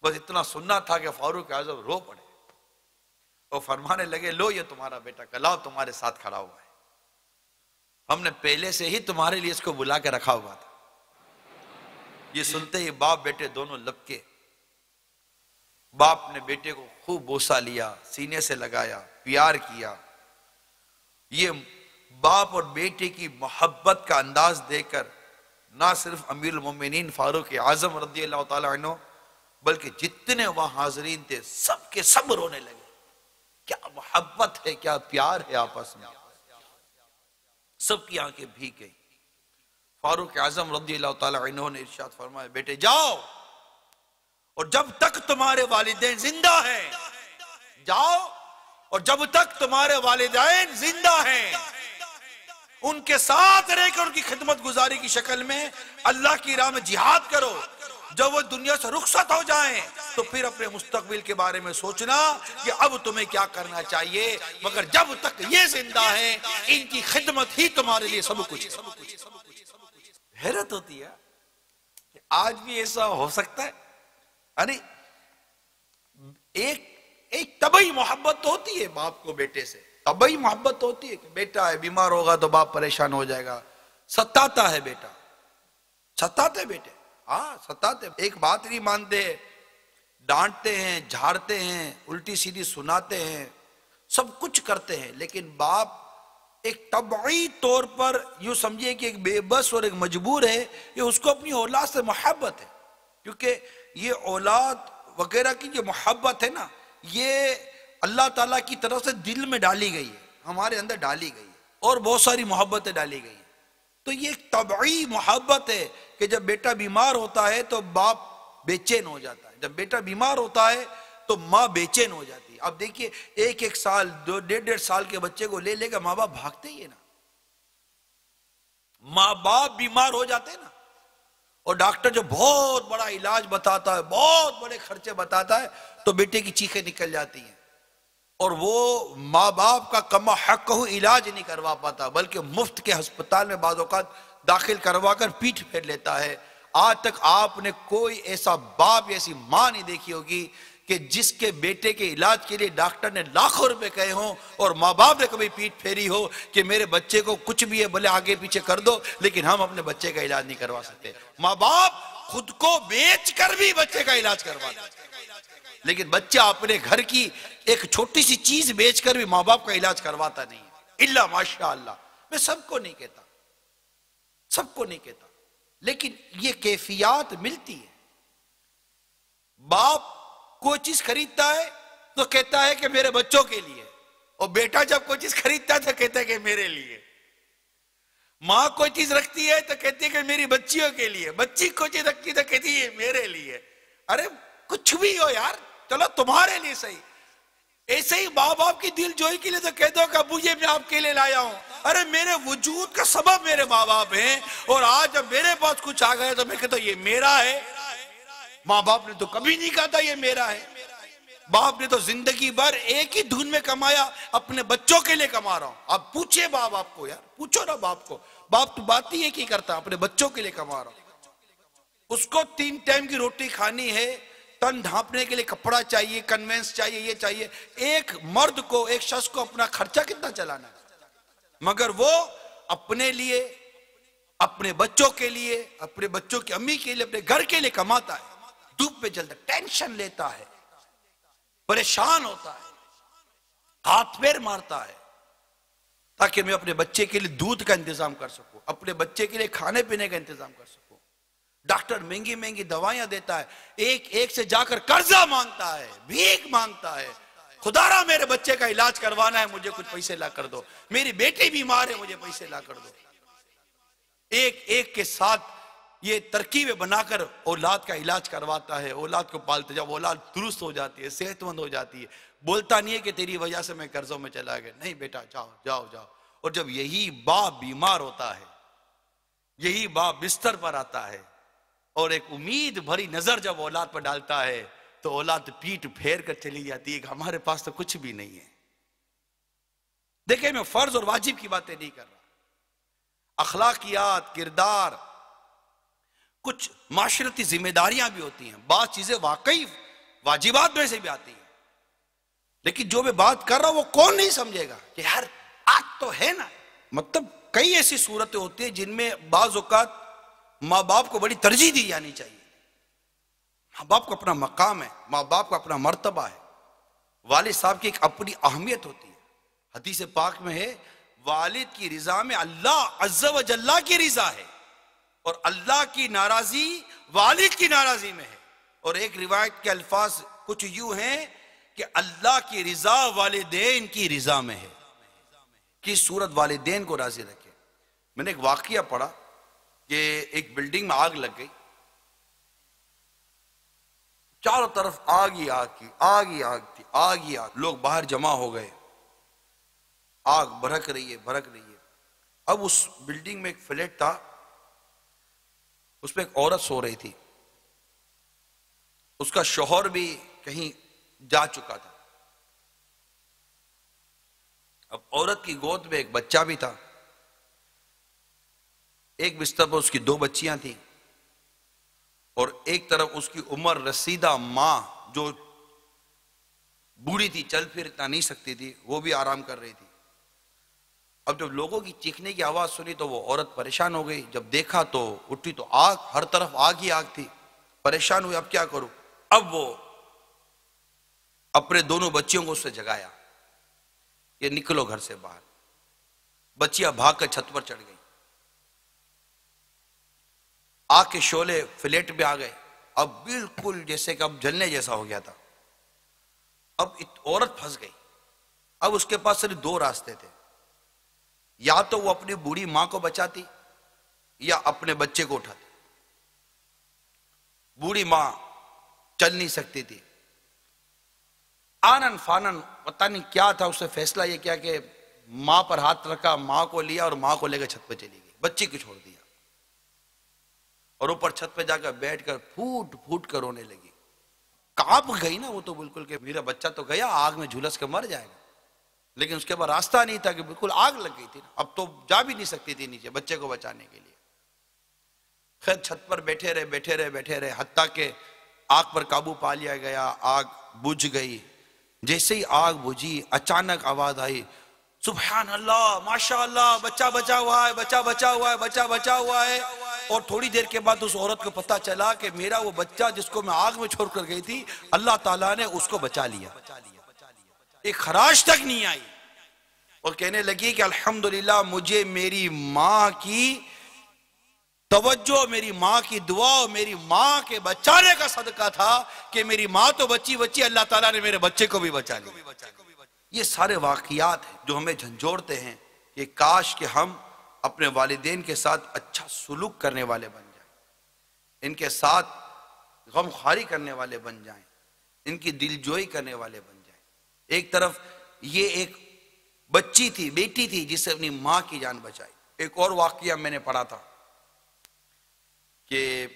بس اتنا سننا تھا کہ فاروق اعظم رو پڑے اور فرمانے لگے لو یہ تمہارا بیٹا کلاؤ تمہارے ساتھ کھڑا ہوا ہے، ہم نے پہلے سے ہی تمہارے لیے اس کو بلا کے رکھا ہوا تھا. یہ سنتے ہی باپ بیٹے دونوں لپکے. باپ نے بیٹے کو خوب بوسہ لیا، سینے سے لگایا، پیار کیا. یہ باپ اور بیٹے کی محبت کا انداز دے کر نہ صرف امیر المومنین فاروق اعظم رضی اللہ تعالیٰ عنہ بلکہ جتنے وہاں حاضرین تھے سب کے سب رونے لگے. کیا محبت ہے، کیا پیار ہے آپس میں. سب کی آنکھیں بھیگ گئی. فاروق اعظم رضی اللہ تعالیٰ عنہ نے ارشاد فرمایا بیٹے جاؤ، اور جب تک تمہارے والدین زندہ ہیں جاؤ، اور جب تک تمہارے والدین زندہ ہیں ان کے ساتھ رہ کر ان کی خدمت گزاری کی شکل میں اللہ کی راہ میں جہاد کرو. جب وہ دنیا سے رخصت ہو جائیں تو پھر اپنے مستقبل کے بارے میں سوچنا کہ اب تمہیں کیا کرنا چاہیے، مگر جب تک یہ زندہ ہیں ان کی خدمت ہی تمہارے لیے سب کچھ ہے. حیرت ہوتی ہے کہ آج بھی ایسا ہو سکتا ہے. ارے ایک طبعی محبت تو ہوتی ہے باپ کو بیٹے سے، طبعی محبت ہوتی ہے کہ بیٹا ہے بیمار ہوگا تو باپ پریشان ہو جائے گا، ستاتا ہے بیٹا، ستاتے بیٹے، ہاں ستاتے، ایک بات نہیں مانتے، ڈانٹتے ہیں، جھاڑتے ہیں، الٹی سیدھی سناتے ہیں، سب کچھ کرتے ہیں. لیکن باپ ایک طبعی طور پر یوں سمجھے کہ ایک بے بس اور ایک مجبور ہے، یہ اس کو اپنی اولاد سے محبت ہے. کیونکہ یہ اولاد وغیرہ کی جو محبت ہے نا، یہ اللہ تعالیٰ کی طرف سے دل میں ڈالی گئی ہے، ہمارے اندر ڈالی گئی ہے، اور بہت ساری محبتیں ڈالی گئی ہیں. تو یہ ایک طبعی محبت ہے کہ جب بیٹا بیمار ہوتا ہے تو باپ بے چین ہو جاتا ہے، جب بیٹا بیمار ہوتا ہے تو ماں بے چین ہو جاتی ہے. اب دیکھیے ایک سال 1.5 سال کے بچے کو لے لے کر ماں باپ بھاگتے ہی ہے نا. ماں باپ بیمار ہو جاتے ہیں نا، اور ڈاکٹر جو بہت بڑا علاج بتاتا ہے، بہت بڑے خرچے بتاتا ہے، تو بیٹے کی چیخیں نکل جاتی ہیں، اور وہ ماں باپ کا کما حق علاج نہیں کروا پاتا، بلکہ مفت کے ہسپتال میں بعض اوقات داخل کروا کر پیٹھ پھیر لیتا ہے. آج تک آپ نے کوئی ایسا باپ ایسی ماں نہیں دیکھی ہوگی کہ جس کے بیٹے کے علاج کے لیے ڈاکٹر نے لاکھوں روپے کہے ہوں اور ماں باپ نے کبھی پیٹھ پھیری ہو کہ میرے بچے کو کچھ بھی ہے بھلے آگے پیچھے کر دو لیکن ہم اپنے بچے کا علاج نہیں کروا سکتے. ماں باپ خود کو بیچ کر بھی بچے کا علاج کرواتے ہیں، لیکن بچہ اپنے گھر کی ایک چھوٹی سی چیز بیچ کر بھی ماں باپ کا علاج کرواتا نہیں ہے، الا ماشاء اللہ. میں سب کو نہیں کہتا، سب کو نہیں کہتا، لیکن یہ کیفیات ملتی ہے. باپ کوئی چیز خریدتا ہے تو کہتا ہے کہ میرے بچوں کے لیے، اور بیٹا جب کوئی چیز خریدتا ہے تو کہتا ہے کہ میرے لیے. ماں کوئی چیز رکھتی ہے تو کہتی ہے کہ میری بچیوں کے لیے، بچی کوئی چیز رکھتی ہے تو کہتی ہے میرے لیے. ارے کچھ بھی ہو یار، چلو تمہارے لیے صحیح. ایسے ہی ماں باپ کی دل جوئی کے لیے تو کہہ دو کہ ابو یہ میں آپ کے لیے لایا ہوں. ارے میرے وجود کا سبب میرے ماں باپ ہیں، اور آج جب میرے پاس کچھ آ گیا تو میں کہتا ہوں یہ میرا ہے. ماں باپ نے تو کبھی نہیں کہا تھا یہ میرا ہے. باپ نے تو زندگی بھر ایک ہی دھن میں کمایا، اپنے بچوں کے لیے کما رہا ہوں. اب پوچھے باپ آپ کو، یار پوچھو نا باپ کو، باپ تو بات ہی ایک ہی کرتا، اپنے بچوں کے لیے کما رہا ہوں. اس کو 3 ٹائم کی روٹی کھانی ہے، تن ڈھانپنے کے لیے کپڑا چاہیے، کنوینس چاہیے، یہ چاہیے. ایک مرد کو، ایک شخص کو اپنا خرچہ کتنا چلانا ہے، مگر وہ اپنے لیے، اپنے بچوں کے لیے، اپنے بچوں کی امی کے لیے، اپنے گھر کے لیے کماتا ہے. دھوپ پہ جلتا، ٹینشن لیتا ہے، پریشان ہوتا ہے، ہاتھ پیر مارتا ہے تاکہ میں اپنے بچے کے لیے دودھ کا انتظام کر سکوں، اپنے بچے کے لیے کھانے پینے کا انتظام کر سکوں. ڈاکٹر مہنگی مہنگی دوائیاں دیتا ہے، ایک ایک سے جا کر قرضہ مانگتا ہے، بھیک مانگتا ہے، خدا را میرے بچے کا علاج کروانا ہے، مجھے کچھ پیسے لا کر دو، میری بیٹی بیمار ہے، مجھے پیسے لا کر دو۔ ایک ایک کے ساتھ یہ ترکیبیں بنا کر اولاد کا علاج کرواتا ہے، اولاد کو پالتے، جب اولاد درست ہو جاتی ہے، صحت مند ہو جاتی ہے، بولتا نہیں ہے کہ تیری وجہ سے میں قرضوں میں چلا گیا، نہیں بیٹا جاؤ جاؤ جاؤ۔ اور جب یہی باپ بیمار ہوتا ہے، یہی باپ بستر پر آتا ہے اور ایک امید بھری نظر جب اولاد پر ڈالتا ہے تو اولاد پیٹ پھیر کر چلی جاتی ہے کہ ہمارے پاس تو کچھ بھی نہیں ہے۔ دیکھیں میں فرض اور واجب کی باتیں نہیں کر رہا، اخلاقیات، کردار، کچھ معاشرتی ذمہ داریاں بھی ہوتی ہیں، بعض چیزیں واقعی واجبات میں سے بھی آتی ہیں، لیکن جو میں بات کر رہا ہوں وہ کون نہیں سمجھے گا کہ ہر بات تو ہے نا۔ مطلب کئی ایسی صورتیں ہوتی ہیں جن میں بعض اوقات ماں باپ کو بڑی ترجیح دی جانی چاہیے۔ ماں باپ کو اپنا مقام ہے، ماں باپ کو اپنا مرتبہ ہے، والد صاحب کی ایک اپنی اہمیت ہوتی ہے۔ حدیث پاک میں ہے والد کی رضا میں اللہ عز و جل کی رضا ہے، اور اللہ کی ناراضی والد کی ناراضی میں ہے۔ اور ایک روایت کے الفاظ کچھ یوں ہیں کہ اللہ کی رضا والدین کی رضا میں ہے، کس صورت والدین کو راضی رکھے۔ میں نے ایک واقعہ پڑھا کہ ایک بلڈنگ میں آگ لگ گئی، چاروں طرف آگ ہی آگ کی، آگ ہی آگ تھی، آگ ہی آگ، لوگ باہر جمع ہو گئے، آگ بھڑک رہی ہے بھڑک رہی ہے۔ اب اس بلڈنگ میں ایک فلیٹ تھا، اس پہ ایک عورت سو رہی تھی، اس کا شوہر بھی کہیں جا چکا تھا۔ اب عورت کی گود میں ایک بچہ بھی تھا، ایک بستر پر اس کی 2 بچیاں تھیں، اور ایک طرف اس کی عمر رسیدہ ماں جو بوڑھی تھی، چل پھر اتنا نہیں سکتی تھی، وہ بھی آرام کر رہی تھی۔ اب جب لوگوں کی چیخنے کی آواز سنی تو وہ عورت پریشان ہو گئی، جب دیکھا تو اٹھی تو آگ، ہر طرف آگ ہی آگ تھی، پریشان ہوئی اب کیا کروں۔ اب وہ اپنے دونوں بچیوں کو اس سے جگایا کہ نکلو گھر سے باہر۔ بچیاں بھاگ کر چھت پر چڑھ گئی، آگ کے شعلے فلیٹ پہ آ گئے، اب بالکل جیسے کہ اب جلنے جیسا ہو گیا تھا۔ اب عورت پھنس گئی، اب اس کے پاس صرف 2 راستے تھے، یا تو وہ اپنی بوڑھی ماں کو بچاتی یا اپنے بچے کو اٹھاتی۔ بوڑھی ماں چل نہیں سکتی تھی، آنن فانن پتہ نہیں کیا تھا، اس نے فیصلہ یہ کیا کہ ماں پر ہاتھ رکھا، ماں کو لیا اور ماں کو لے کر چھت پہ چلی گئی، بچی کو چھوڑ دیا، اور اوپر چھت پہ جا کر بیٹھ کر پھوٹ پھوٹ کر رونے لگی۔ کانپ گئی نا وہ تو بالکل کہ میرا بچہ تو گیا، آگ میں جھلس کے مر جائے گا، لیکن اس کے بعد راستہ نہیں تھا کہ بالکل آگ لگ گئی تھی، اب تو جا بھی نہیں سکتی تھی نیچے بچے کو بچانے کے لیے۔ خیر چھت پر بیٹھے رہے حتیٰ کہ آگ پر قابو پا لیا گیا، آگ بجھ گئی۔ جیسے ہی آگ بجھی اچانک آواز آئی، سبحان اللہ، ماشاء اللہ، بچہ بچا ہوا ہے، بچہ بچا ہوا ہے، بچہ بچا ہوا ہے۔ اور تھوڑی دیر کے بعد اس عورت کو پتا چلا کہ میرا وہ بچہ جس کو میں آگ میں چھوڑ کر گئی تھی، اللہ تعالیٰ نے اس کو بچا لیا، ایک خراش تک نہیں آئی، اور کہنے لگی کہ الحمدللہ مجھے میری ماں کی توجہ، میری ماں کی دعا، میری ماں کے بچانے کا صدقہ تھا کہ میری ماں تو بچی، اللہ تعالیٰ نے میرے بچے کو بھی بچا لیا۔ یہ سارے واقعات ہیں جو ہمیں جھنجھوڑتے ہیں کہ کاش کہ ہم اپنے والدین کے ساتھ اچھا سلوک کرنے والے بن جائیں، ان کے ساتھ غم خواری کرنے والے بن جائیں، ان کی دلجوئی کرنے والے بن جائیں۔ ایک طرف یہ ایک بچی تھی، بیٹی تھی جس سے اپنی ماں کی جان بچائی۔ ایک اور واقعہ میں نے پڑھا تھا کہ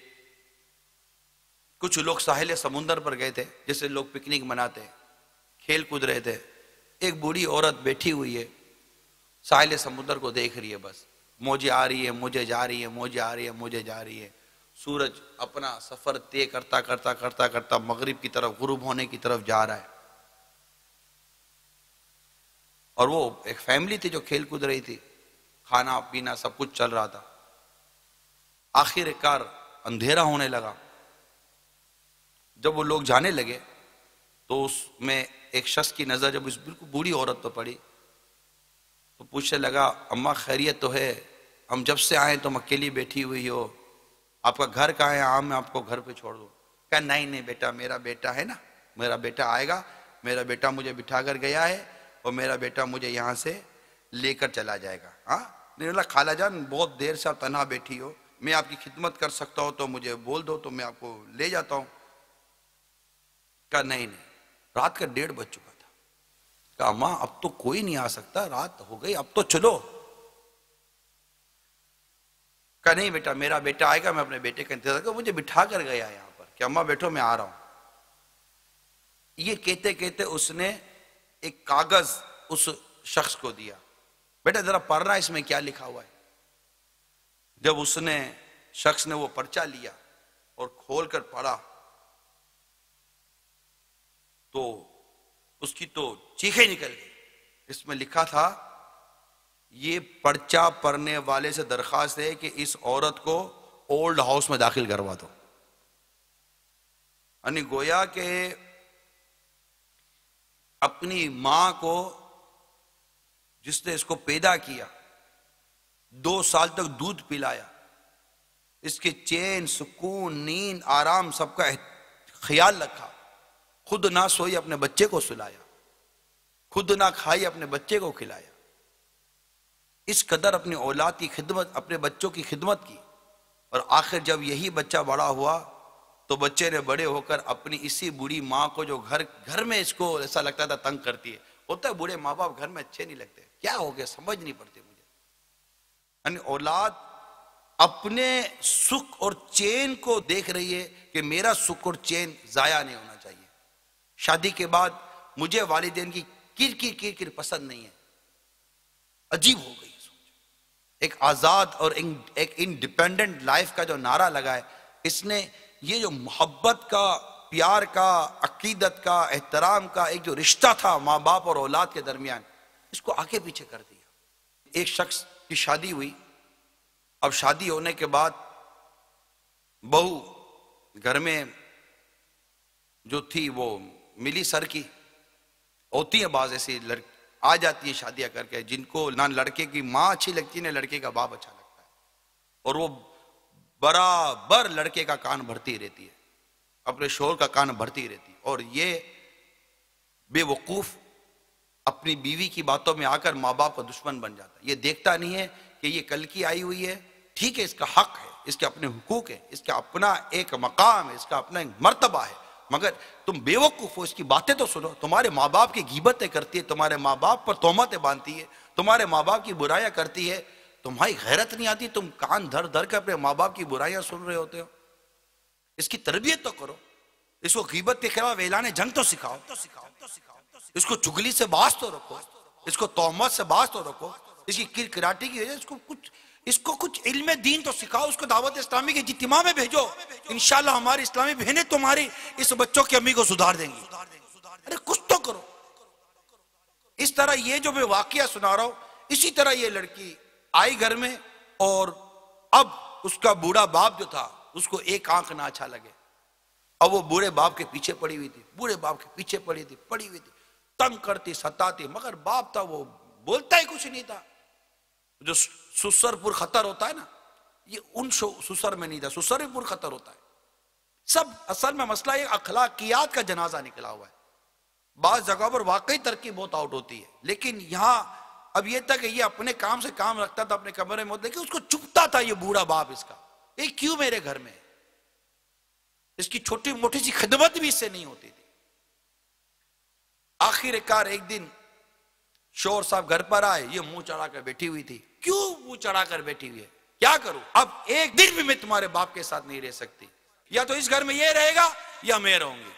کچھ لوگ ساحل سمندر پر گئے تھے، جیسے لوگ پکنک مناتے ہیں، کھیل کود رہے تھے، ایک بوڑھی عورت بیٹھی ہوئی ہے، ساحل سمندر کو دیکھ رہی ہے، بس موجیں آ رہی ہے، موجیں جا رہی ہے، موجیں آ رہی ہے، موجیں جا رہی ہے۔ سورج اپنا سفر طے کرتا کرتا کرتا کرتا مغرب کی طرف، غروب ہونے کی طرف جا رہا ہے، اور وہ ایک فیملی تھی جو کھیل کود رہی تھی، کھانا پینا سب کچھ چل رہا تھا۔ آخر کار اندھیرا ہونے لگا، جب وہ لوگ جانے لگے تو اس میں ایک شخص کی نظر جب اس بالکل بوڑھی عورت پر پڑی تو پوچھنے لگا، اماں خیریت تو ہے؟ ہم جب سے آئیں تم اکیلی بیٹھی ہوئی ہو، آپ کا گھر کہاں ہے؟ ہاں میں آپ کو گھر پہ چھوڑ دوں. کہا نہیں نہیں بیٹا، میرا بیٹا ہے نا، میرا بیٹا آئے گا، میرا بیٹا مجھے بٹھا کر گیا ہے اور میرا بیٹا مجھے یہاں سے لے کر چلا جائے گا. ہاں نہیں بولا خالہ جان بہت دیر سے آپ تنہا بیٹھی ہو، میں آپ کی خدمت کر سکتا ہوں تو مجھے بول دو تو میں آپ کو لے جاتا ہوں. کہا نہیں نہیں. رات کا 1:30 بج چکا تھا. کہا ماں اب تو کوئی نہیں آ سکتا، رات ہو گئی، اب تو چلو. کہا نہیں بیٹا، میرا بیٹا آئے گا، میں اپنے بیٹے کا انتظار کروں، مجھے بٹھا کر گیا یہاں پر کہ اماں بیٹھو میں آ رہا ہوں. یہ کہتے کہتے اس نے ایک کاغذ اس شخص کو دیا. بیٹا ذرا پڑھنا اس میں کیا لکھا ہوا ہے. جب اس نے شخص نے وہ پرچہ لیا اور کھول کر پڑھا تو اس کی تو چیخیں نکل گئی. اس میں لکھا تھا یہ پرچہ پڑھنے والے سے درخواست ہے کہ اس عورت کو اولڈ ہاؤس میں داخل کروا دو. یعنی گویا کہ اپنی ماں کو جس نے اس کو پیدا کیا، 2 سال تک دودھ پلایا، اس کے چین سکون نیند آرام سب کا خیال رکھا، خود نہ سوئی اپنے بچے کو سلایا، خود نہ کھائی اپنے بچے کو کھلایا، اس قدر اپنی اولاد کی خدمت، اپنے بچوں کی خدمت کی. اور آخر جب یہی بچہ بڑا ہوا تو بچے نے بڑے ہو کر اپنی اسی بوڑھی ماں کو جو گھر میں اس کو ایسا لگتا تھا تنگ کرتی ہے، ہوتا ہے بوڑھے ماں باپ گھر میں اچھے نہیں لگتے، کیا ہو گیا سمجھ نہیں پڑتی مجھے. یعنی اولاد اپنے سکھ اور چین کو دیکھ رہی ہے کہ میرا سکھ اور چین ضائع نہیں ہونا چاہیے. شادی کے بعد مجھے والدین کی کر پسند نہیں ہے. عجیب ہو گئی سوچ. ایک آزاد اور ایک انڈیپینڈنٹ لائف کا جو نعرہ لگا ہے، اس نے یہ جو محبت کا، پیار کا، عقیدت کا، احترام کا ایک جو رشتہ تھا ماں باپ اور اولاد کے درمیان، اس کو آگے پیچھے کر دیا. ایک شخص کی شادی ہوئی. اب شادی ہونے کے بعد بہو گھر میں جو تھی وہ ملی سر کی. ہوتی ہیں بعض ایسی آ جاتی ہیں شادیاں کر کے جن کو نہ لڑکے کی ماں اچھی لگتی ہے نہ لڑکے کا باپ اچھا لگتا ہے، اور وہ برابر لڑکے کا کان بھرتی رہتی ہے، اپنے شوہر کا کان بھرتی رہتی ہے. اور یہ بے وقوف اپنی بیوی کی باتوں میں آ کر ماں باپ کا دشمن بن جاتا ہے. یہ دیکھتا نہیں ہے کہ یہ کل کی آئی ہوئی ہے، ٹھیک ہے اس کا حق ہے، اس کے اپنے حقوق ہے، اس کا اپنا ایک مقام ہے، اس کا اپنا ایک مرتبہ ہے، مگر تم بے وقوف ہو، اس کی باتیں تو سنو. تمہارے ماں باپ کی غیبتیں کرتی ہے، تمہارے ماں باپ پر تہمتیں باندھتی ہے، تمہارے ماں باپ کی برائیاں کرتی ہے، تمہاری غیرت نہیں آتی، تم کان دھر دھر کے اپنے ماں باپ کی برائیاں سن رہے ہوتے ہو. اس کی تربیت تو کرو، اس کو غیبت کے خلاف اعلان جنگ تو سکھاؤ، اس کو چگلی سے باز تو رکھو، اس کو تہمت سے باز تو رکھو، اس کی کرکراٹی کی وجہ اس کو کچھ علم دین تو سکھاؤ، اس کو دعوت اسلامی کے اجتماع میں بھیجو. انشاءاللہ ہماری اسلامی بہنیں تمہاری اس بچوں کی امی کو سدھار دیں گی. ارے کچھ تو کرو. اس طرح یہ جو میں واقعہ سنا رہا ہوں، اسی طرح یہ لڑکی آئی گھر میں، اور اب اس کا بوڑھا باپ جو تھا اس کو ایک آنکھ نہ اچھا لگے. اب وہ بوڑھے باپ کے پیچھے پڑی ہوئی تھی، بوڑھے باپ کے پیچھے پڑی ہوئی تھی، تنگ کرتی ستاتی، مگر باپ تھا وہ بولتا ہی کچھ نہیں تھا. جو سسر پر خطر ہوتا ہے نا، یہ ان سسر میں نہیں تھا، سسر بھی پر خطر ہوتا ہے. سب اصل میں مسئلہ یہ اخلاقیات کا جنازہ نکلا ہوا ہے. بعض جگہوں پر واقعی ترقی بہت آؤٹ ہوتی ہے، لیکن یہاں اب یہ تھا کہ یہ اپنے کام سے کام رکھتا تھا، اپنے کمرے میں ہوتا، لیکن اس کو چپتا تھا یہ بوڑھا باپ اس کا، یہ کیوں میرے گھر میں ہے؟ اس کی چھوٹی موٹی سی خدمت بھی اس سے نہیں ہوتی تھی. آخر کار ایک دن شوہر صاحب گھر پر آئے، یہ منہ چڑھا کر بیٹھی ہوئی تھی. کیوں منہ چڑھا کر بیٹھی ہوئی ہے؟ کیا کروں؟ اب ایک دن بھی میں تمہارے باپ کے ساتھ نہیں رہ سکتی، یا تو اس گھر میں یہ رہے گا یا میں رہوں گی.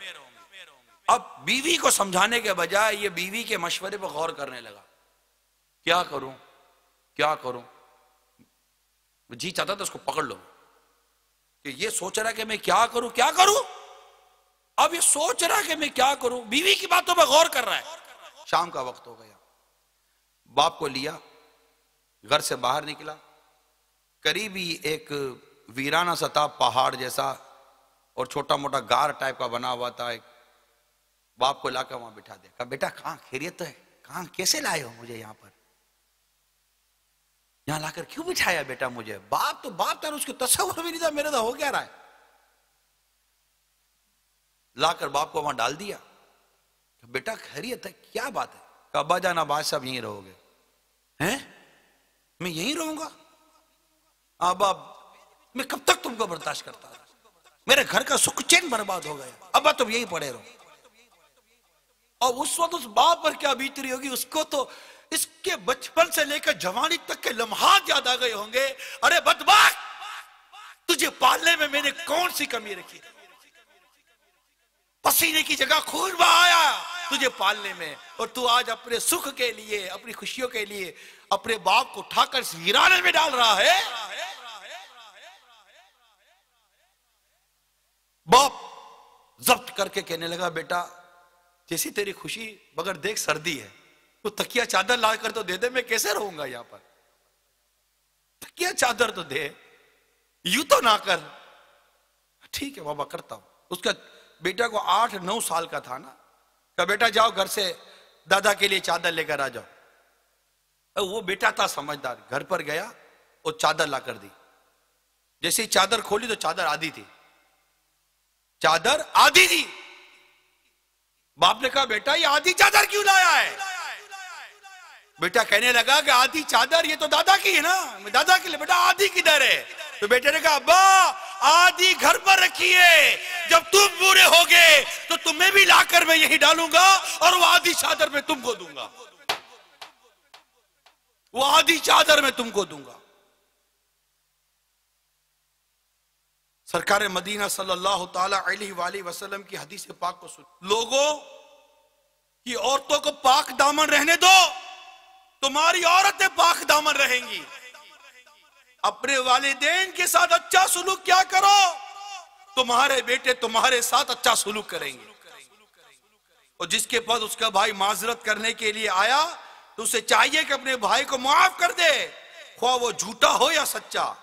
اب بیوی کو سمجھانے کے بجائے یہ بیوی کے مشورے پر غور کرنے لگا، کیا کروں کیا کروں. جی چاہتا تھا اس کو پکڑ لو، کہ یہ سوچ رہا کہ میں کیا کروں کیا کروں. اب یہ سوچ رہا کہ میں کیا کروں، بیوی کی باتوں پہ غور کر رہا ہے. شام کا وقت ہو گیا، باپ کو لیا، گھر سے باہر نکلا. قریبی ایک ویرانہ سا تھا، پہاڑ جیسا اور چھوٹا موٹا غار ٹائپ کا بنا ہوا تھا. ایک باپ کو لا کر وہاں بٹھا دیا، کہا بیٹا کہاں خیریت ہے، کہاں کیسے لائے ہو مجھے یہاں پر؟ یہاں لا کر کیوں بٹھایا بیٹا مجھے؟ باپ تو باپ تھا، اس کو تصور بھی نہیں تھا میرے تو ہو کیا رہا ہے. لا کر باپ کو وہاں ڈال دیا. بیٹا خیریت ہے؟ کیا بات ہے؟ کہ ابا جان اب آج صاحب یہیں رہو گے. ہیں؟ میں یہیں رہوں گا؟ ابا میں کب تک تم کو برداشت کرتا رہا؟ میرے گھر کا سکھ چین برباد ہو گیا. ابا تم یہیں پڑے رہو. اور اس وقت اس باپ پر کیا بیت رہی ہوگی؟ اس کو تو اس کے بچپن سے لے کر جوانی تک کے لمحات یاد آ گئے ہوں گے. ارے بدبخت، تجھے پالنے میں نے کون سی کمی رکھی؟ پسینے کی جگہ خون بہایا تجھے پالنے میں، اور تو آج اپنے سکھ کے لیے، اپنی خوشیوں کے لیے اپنے باپ کو اٹھا کر اس ویرانے میں ڈال رہا ہے. باپ ضبط کر کے کہنے لگا بیٹا جیسی تیری خوشی، مگر دیکھ سردی ہے، تو تکیہ چادر لا کر تو دے دے، میں کیسے رہوں گا یہاں پر؟ تکیہ چادر تو دے، یوں تو نہ کر. ٹھیک ہے بابا کرتا ہوں. اس کا بیٹا کو 8-9 سال کا تھا نا، کہ بیٹا جاؤ گھر سے دادا کے لیے چادر لے کر آ جاؤ. وہ بیٹا تھا سمجھدار، گھر پر گیا اور چادر لا کر دی. جیسے ہی چادر کھولی تو چادر آدھی تھی. چادر آدھی تھی. باپ نے کہا بیٹا یہ آدھی چادر کیوں لایا ہے؟ بیٹا کہنے لگا کہ آدھی چادر یہ تو دادا کی ہے نا، میں دادا کے لیے. بیٹا آدھی کدھر ہے؟ تو بیٹے نے کہا ابا آدھی گھر پر رکھی ہے، جب تم بوڑھے ہوگے تو تمہیں بھی لا کر میں یہی ڈالوں گا اور وہ آدھی چادر میں تم کو دوں گا. وہ آدھی چادر میں تم کو دوں گا. سرکار مدینہ صلی اللہ تعالی علیہ وآلہ وسلم کی حدیث پاک کو سن. لوگوں کی عورتوں کو پاک دامن رہنے دو، تمہاری عورتیں پاک دامن رہیں گی. اپنے والدین کے ساتھ اچھا سلوک کیا کرو، تمہارے بیٹے تمہارے ساتھ اچھا سلوک کریں گے. اور جس کے پاس اس کا بھائی معذرت کرنے کے لیے آیا تو اسے چاہیے کہ اپنے بھائی کو معاف کر دے، خواہ وہ جھوٹا ہو یا سچا.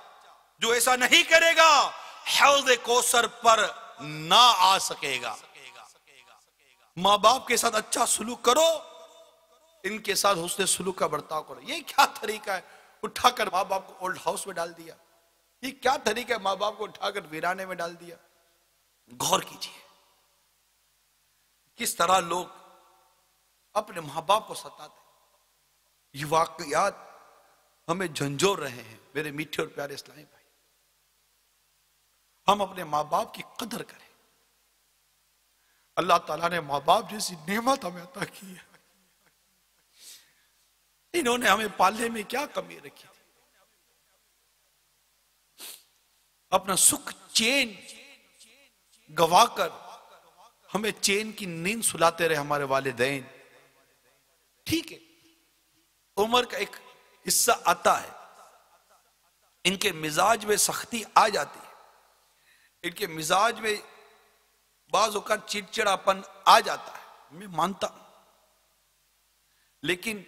جو ایسا نہیں کرے گا حوض کوثر پر نہ آ سکے گا. ماں باپ کے ساتھ اچھا سلوک کرو، ان کے ساتھ حسن سلوک کا برتاؤ کرو. یہ کیا طریقہ ہے؟ اٹھا کر ماں باپ کو اولڈ ہاؤس میں ڈال دیا. یہ کیا طریقہ ہے؟ ماں باپ کو اٹھا کر ویرانے میں ڈال دیا. غور کیجئے کس طرح لوگ اپنے ماں باپ کو ستاتے. یہ واقعات ہمیں جھنجھوڑ رہے ہیں. میرے میٹھے اور پیارے اسلامی بھائی، ہم اپنے ماں باپ کی قدر کریں. اللہ تعالیٰ نے ماں باپ جیسی نعمت ہمیں عطا کی ہے. انہوں نے ہمیں پالنے میں کیا کمی رکھی تھی؟ اپنا سکھ چین گوا کر ہمیں چین کی نیند سلاتے رہے ہمارے والدین. ٹھیک ہے، عمر کا ایک حصہ آتا ہے، ان کے مزاج میں سختی آ جاتی ہے، ان کے مزاج میں بعض اوقات چڑچڑاپن آ جاتا ہے، میں مانتا ہوں. لیکن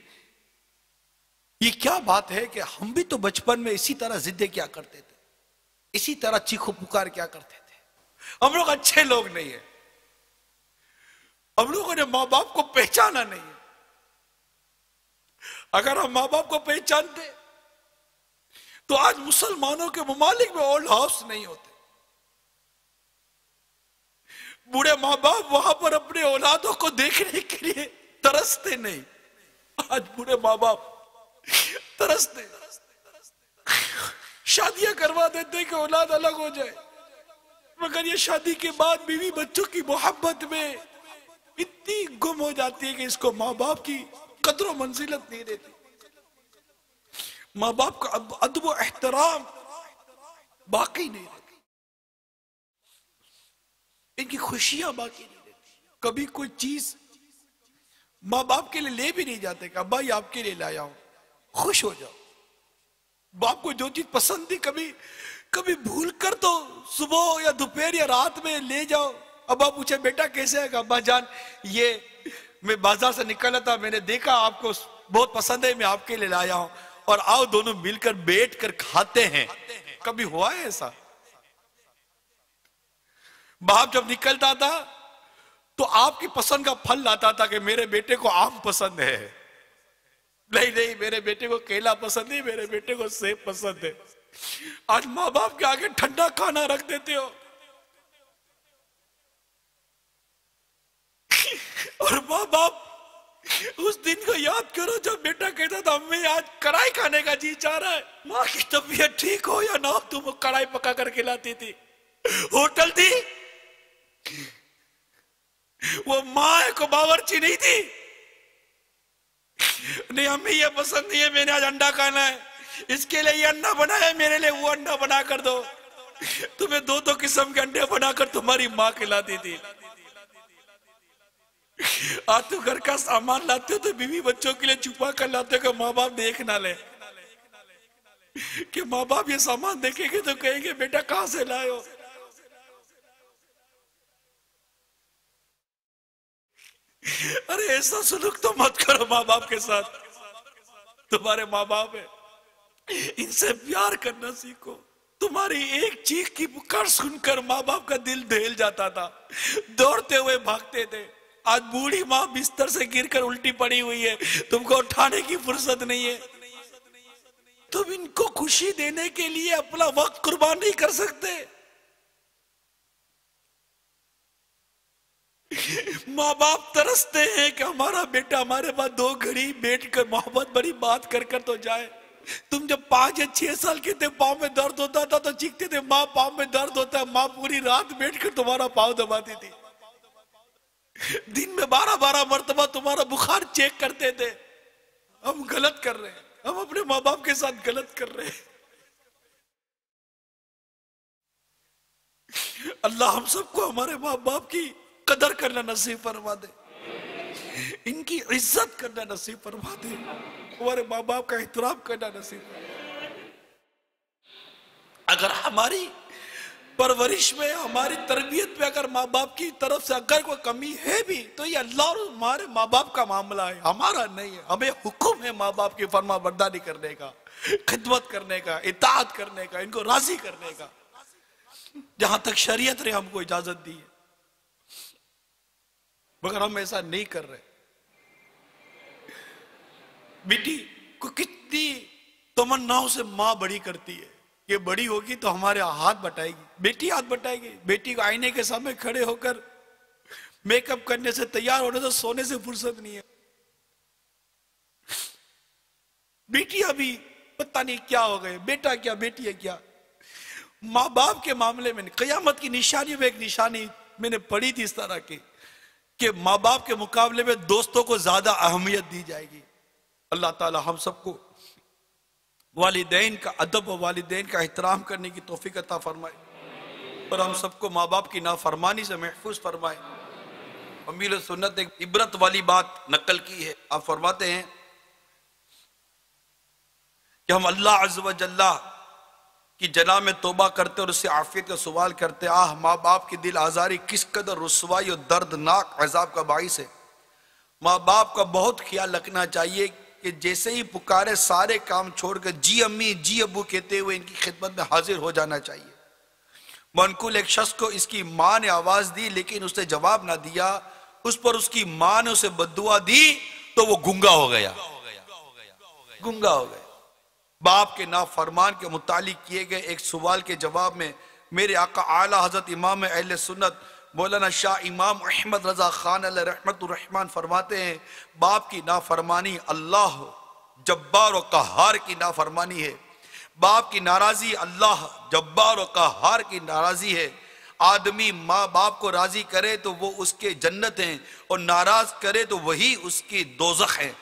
یہ کیا بات ہے کہ ہم بھی تو بچپن میں اسی طرح ضدیں کیا کرتے تھے، اسی طرح چیخو پکار کیا کرتے تھے. ہم لوگ اچھے لوگ نہیں ہیں، ہم لوگوں نے ماں باپ کو پہچانا نہیں ہے. اگر ہم ماں باپ کو پہچانتے تو آج مسلمانوں کے ممالک میں اولڈ ہاؤس نہیں ہوتے. بوڑھے ماں باپ وہاں پر اپنے اولادوں کو دیکھنے کے لیے ترستے نہیں. آج بوڑھے ماں باپ ترستے، شادیاں کروا دیتے کہ اولاد الگ ہو جائے، مگر یہ شادی کے بعد بیوی بچوں کی محبت میں اتنی گم ہو جاتی ہے کہ اس کو ماں باپ کی قدر و منزلت نہیں دیتی. ماں باپ کا ادب و احترام باقی نہیں رہتی، ان کی خوشیاں باقی نہیں رہتی. کبھی کوئی چیز ماں باپ کے لیے لے بھی نہیں جاتے کہ ابا یہ آپ کے لیے لایا ہوں، خوش ہو جاؤ. باپ کو جو چیز پسند تھی کبھی بھول کر تو صبح یا دوپہر یا رات میں لے جاؤ. ابا پوچھے بیٹا کیسے ہے؟ کہ ابا جان یہ میں بازار سے نکلا تھا، میں نے دیکھا آپ کو بہت پسند ہے، میں آپ کے لیے لایا ہوں، اور آؤ دونوں مل کر بیٹھ کر کھاتے ہیں. کبھی ہوا ہے ایسا؟ باپ جب نکلتا تھا تو آپ کی پسند کا پھل لاتا تھا کہ میرے بیٹے کو آم پسند ہے. نہیں نہیں میرے بیٹے کو کیلا پسند نہیں، میرے بیٹے کو سیب پسند ہے۔ آج ماں باپ کے آگے ٹھنڈا کھانا رکھ دیتے ہو، اور ماں باپ اس دن کو یاد کرو جب بیٹا کہتا تھا امی آج کڑھائی کھانے کا جی چاہ رہا ہے، ماں کی طبیعت ٹھیک ہو یا نہ ہو تم کڑھائی پکا کر کھلاتی تھی، ہوٹل تھی، وہ ماں کو باورچی نہیں تھی، نہیں امی یہ پسند نہیں ہے میں نے آج انڈا کھانا ہے، اس کے لیے یہ انڈا بنایا میرے لیے وہ انڈا بنا کر دو، تمہیں دو دو قسم کے انڈے بنا کر تمہاری ماں کھلاتی تھی۔ آج تو گھر کا سامان لاتے ہو تو بیوی بچوں کے لیے چھپا کر لاتے ہو کہ ماں باپ دیکھ نہ لے، کہ ماں باپ یہ سامان دیکھیں گے تو کہیں گے بیٹا کہاں سے لائے ہو۔ ارے ایسا سلوک تو مت کرو ماں باپ کے ساتھ، تمہارے ماں باپ ہیں، ان سے پیار کرنا سیکھو۔ تمہاری ایک چیخ کی پکار سن کر ماں باپ کا دل دہل جاتا تھا، دوڑتے ہوئے بھاگتے تھے۔ آج بوڑھی ماں بستر سے گر کر الٹی پڑی ہوئی ہے، تم کو اٹھانے کی فرصت نہیں ہے، تم ان کو خوشی دینے کے لیے اپنا وقت قربان نہیں کر سکتے۔ ماں باپ ترستے ہیں کہ ہمارا بیٹا ہمارے پاس 2 گھڑی بیٹھ کر محبت بڑی بات کر کر تو جائے۔ تم جب 5 یا 6 سال کے تھے پاؤں میں درد ہوتا تھا تو چیختے تھے ماں پاؤں میں درد ہوتا ہے، ماں پوری رات بیٹھ کر تمہارا پاؤں دباتی تھی، دن میں 12 مرتبہ تمہارا بخار چیک کرتے تھے۔ ہم غلط کر رہے ہیں، ہم اپنے ماں باپ کے ساتھ غلط کر رہے ہیں۔ اللہ ہم سب کو ہمارے ماں باپ کی قدر کرنا نصیب فرما دے، ان کی عزت کرنا نصیب فرما دے، ہمارے ماں باپ کا احترام کرنا نصیب فرما دے۔ اگر ہماری پرورش میں ہماری تربیت میں اگر ماں باپ کی طرف سے اگر کوئی کمی ہے بھی تو یہ اللہ اور ہمارے ماں باپ کا معاملہ ہے، ہمارا نہیں ہے۔ ہمیں حکم ہے ماں باپ کی فرما برداری کرنے کا، خدمت کرنے کا، اطاعت کرنے کا، ان کو راضی کرنے کا، جہاں تک شریعت نے ہم کو اجازت دی ہے، مگر ہم ایسا نہیں کر رہے۔ بیٹی کو کتنی تمناؤں سے ماں بڑی کرتی ہے، یہ بڑی ہوگی تو ہمارے ہاتھ بٹائے گی، بیٹی ہاتھ بٹائے گی، بیٹی کو آئینے کے سامنے کھڑے ہو کر میک اپ کرنے سے، تیار ہونے سے، سونے سے فرصت نہیں ہے۔ بیٹی ابھی پتہ نہیں کیا ہو گئے، بیٹا کیا بیٹی ہے کیا۔ ماں باپ کے معاملے میں قیامت کی نشانی میں ایک نشانی میں نے پڑھی تھی اس طرح کی کہ ماں باپ کے مقابلے میں دوستوں کو زیادہ اہمیت دی جائے گی۔ اللہ تعالی ہم سب کو والدین کا ادب و والدین کا احترام کرنے کی توفیق عطا فرمائے، اور ہم سب کو ماں باپ کی نافرمانی سے محفوظ فرمائے۔ امیر سنت نے ایک عبرت والی بات نقل کی ہے، آپ فرماتے ہیں کہ ہم اللہ عز و جل کی جناب میں توبہ کرتے اور اس سے عافیت کا سوال کرتے، ماں باپ کی دل آزاری کس قدر رسوائی اور دردناک عذاب کا باعث ہے۔ ماں باپ کا بہت خیال رکھنا چاہیے کہ جیسے ہی پکارے سارے کام چھوڑ کر جی امی جی ابو کہتے ہوئے ان کی خدمت میں حاضر ہو جانا چاہیے۔ منقول ایک شخص کو اس کی ماں نے آواز دی لیکن اس نے جواب نہ دیا، اس پر اس کی ماں نے اسے بددعا دی تو وہ گنگا ہو گیا، گنگا ہو گیا۔ باپ کے نافرمان کے متعلق کیے گئے ایک سوال کے جواب میں میرے آقا اعلیٰ حضرت امام اہل سنت مولانا شاہ امام احمد رضا خان علیہ رحمت الرحمن فرماتے ہیں، باپ کی نافرمانی اللہ جبار و قہار کی نافرمانی ہے، باپ کی ناراضی اللہ جبار و قہار کی ناراضی ہے۔ آدمی ماں باپ کو راضی کرے تو وہ اس کے جنت ہیں، اور ناراض کرے تو وہی اس کی دوزخ ہے۔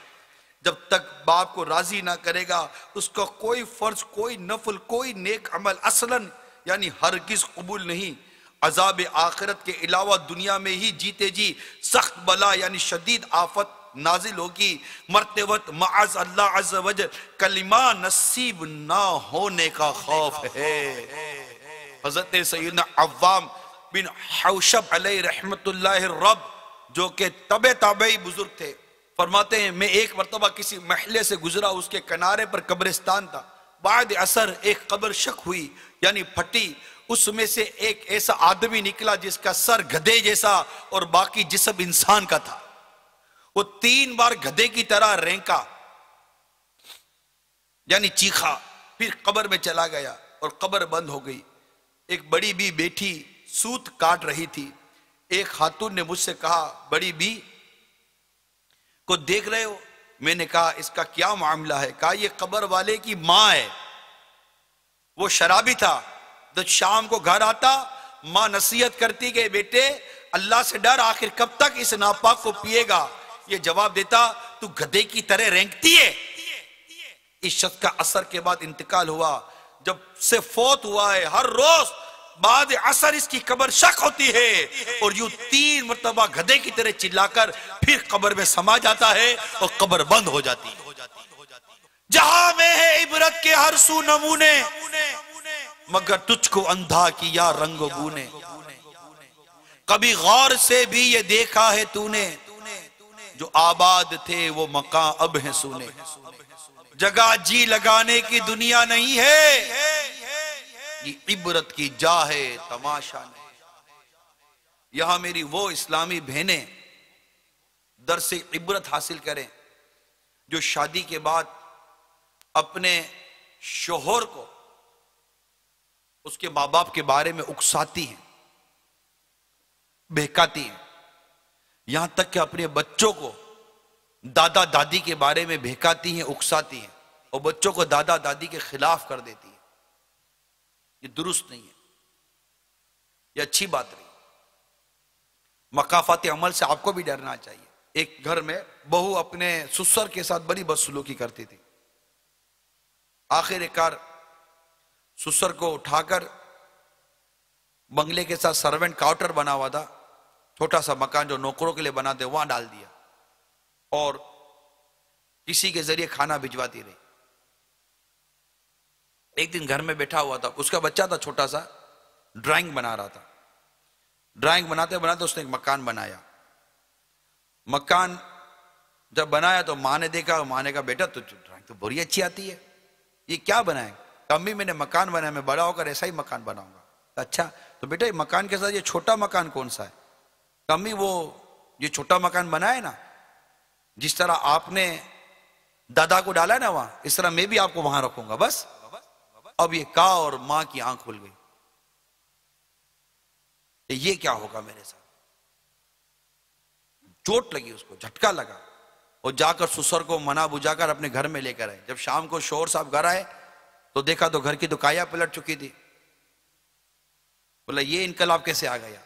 جب تک باپ کو راضی نہ کرے گا اس کا کوئی فرض، کوئی نفل، کوئی نیک عمل اصلاً یعنی ہرگز قبول نہیں۔ عذاب آخرت کے علاوہ دنیا میں ہی جیتے جی سخت بلا یعنی شدید آفت نازل ہوگی، مرتے وقت معاذ اللہ عز و جل کلمہ نصیب نہ ہونے کا خوف ہے۔ حضرت سیدنا عوام بن حوشب علیہ رحمت اللہ الرب جو کہ تابعی بزرگ تھے، فرماتے ہیں میں ایک مرتبہ کسی محلے سے گزرا، اس کے کنارے پر قبرستان تھا، بعد اثر ایک قبر شک ہوئی یعنی پھٹی، اس میں سے ایک ایسا آدمی نکلا جس کا سر گدھے جیسا اور باقی جسم انسان کا تھا، وہ 3 بار گدھے کی طرح رینکا، یعنی چیخا، پھر قبر میں چلا گیا اور قبر بند ہو گئی۔ ایک بڑی بی بیٹھی سوت کاٹ رہی تھی، ایک خاتون نے مجھ سے کہا بڑی بی کو دیکھ رہے ہو؟ میں نے کہا اس کا کیا معاملہ ہے؟ کہا یہ قبر والے کی ماں ہے، وہ شرابی تھا، تو شام کو گھر آتا ماں نصیحت کرتی کہ بیٹے اللہ سے ڈر، آخر کب تک اس ناپاک کو پیے گا؟ یہ جواب دیتا تو گدھے کی طرح رینگتی ہے۔ اس شخص کا عصر کے بعد انتقال ہوا، جب سے فوت ہوا ہے ہر روز بعد عصر اس کی قبر شک ہوتی ہے، اور یوں 3 مرتبہ گدھے کی طرح چلا کر پھر قبر میں سما جاتا ہے اور قبر بند ہو جاتی ہے۔ جہاں میں ہے عبرت کے ہر سو نمونے، مگر تجھ کو اندھا کیا رنگ و بو نے۔ کبھی غور سے بھی یہ دیکھا ہے تو نے، جو آباد تھے وہ مکان اب ہیں سونے۔ جگہ جی لگانے کی دنیا نہیں ہے، یہ عبرت کی جا ہے تماشا نہیں۔ یہاں میری وہ اسلامی بہنیں درس عبرت حاصل کریں جو شادی کے بعد اپنے شوہر کو اس کے ماں باپ کے بارے میں اکساتی ہیں، بہکاتی ہیں، یہاں تک کہ اپنے بچوں کو دادا دادی کے بارے میں بہکاتی ہیں، اکساتی ہیں، اور بچوں کو دادا دادی کے خلاف کر دیتی ہیں۔ یہ درست نہیں ہے، یہ اچھی بات نہیں۔ مکافات عمل سے آپ کو بھی ڈرنا چاہیے۔ ایک گھر میں بہو اپنے سسر کے ساتھ بڑی بدسلوکی کرتی تھی، آخر کار سسر کو اٹھا کر بنگلے کے ساتھ سرونٹ کواٹر بنا ہوا تھا، چھوٹا سا مکان جو نوکروں کے لیے بناتے وہاں ڈال دیا، اور کسی کے ذریعے کھانا بھجواتی رہی۔ ایک دن گھر میں بیٹھا ہوا تھا، اس کا بچہ تھا چھوٹا سا، ڈرائنگ بنا رہا تھا۔ ڈرائنگ بناتے بناتے اس نے ایک مکان بنایا۔ مکان جب بنایا تو ماں نے دیکھا، ماں نے کہا بیٹا تو ڈرائنگ تو بڑی اچھی آتی ہے، یہ کیا بنائے؟ امی میں نے مکان بنایا، میں بڑا ہو کر ایسا ہی مکان بناؤں گا۔ اچھا تو بیٹا یہ مکان کے ساتھ یہ چھوٹا مکان کون سا ہے؟ امی وہ یہ چھوٹا مکان بنایا نا، جس طرح آپ نے دادا کو ڈالا ہے نا وہاں، اس طرح میں بھی آپ کو وہاں رکھوں گا بس۔ اب یہ کہا اور ماں کی آنکھ کھل گئی کہ یہ کیا ہوگا میرے ساتھ۔ چوٹ لگی، اس کو جھٹکا لگا، اور جا کر سسر کو منا بجا کر اپنے گھر میں لے کر آئے۔ جب شام کو شوہر صاحب گھر آئے تو دیکھا تو گھر کی تو کایا پلٹ چکی تھی۔ بولا یہ انقلاب کیسے آ گیا؟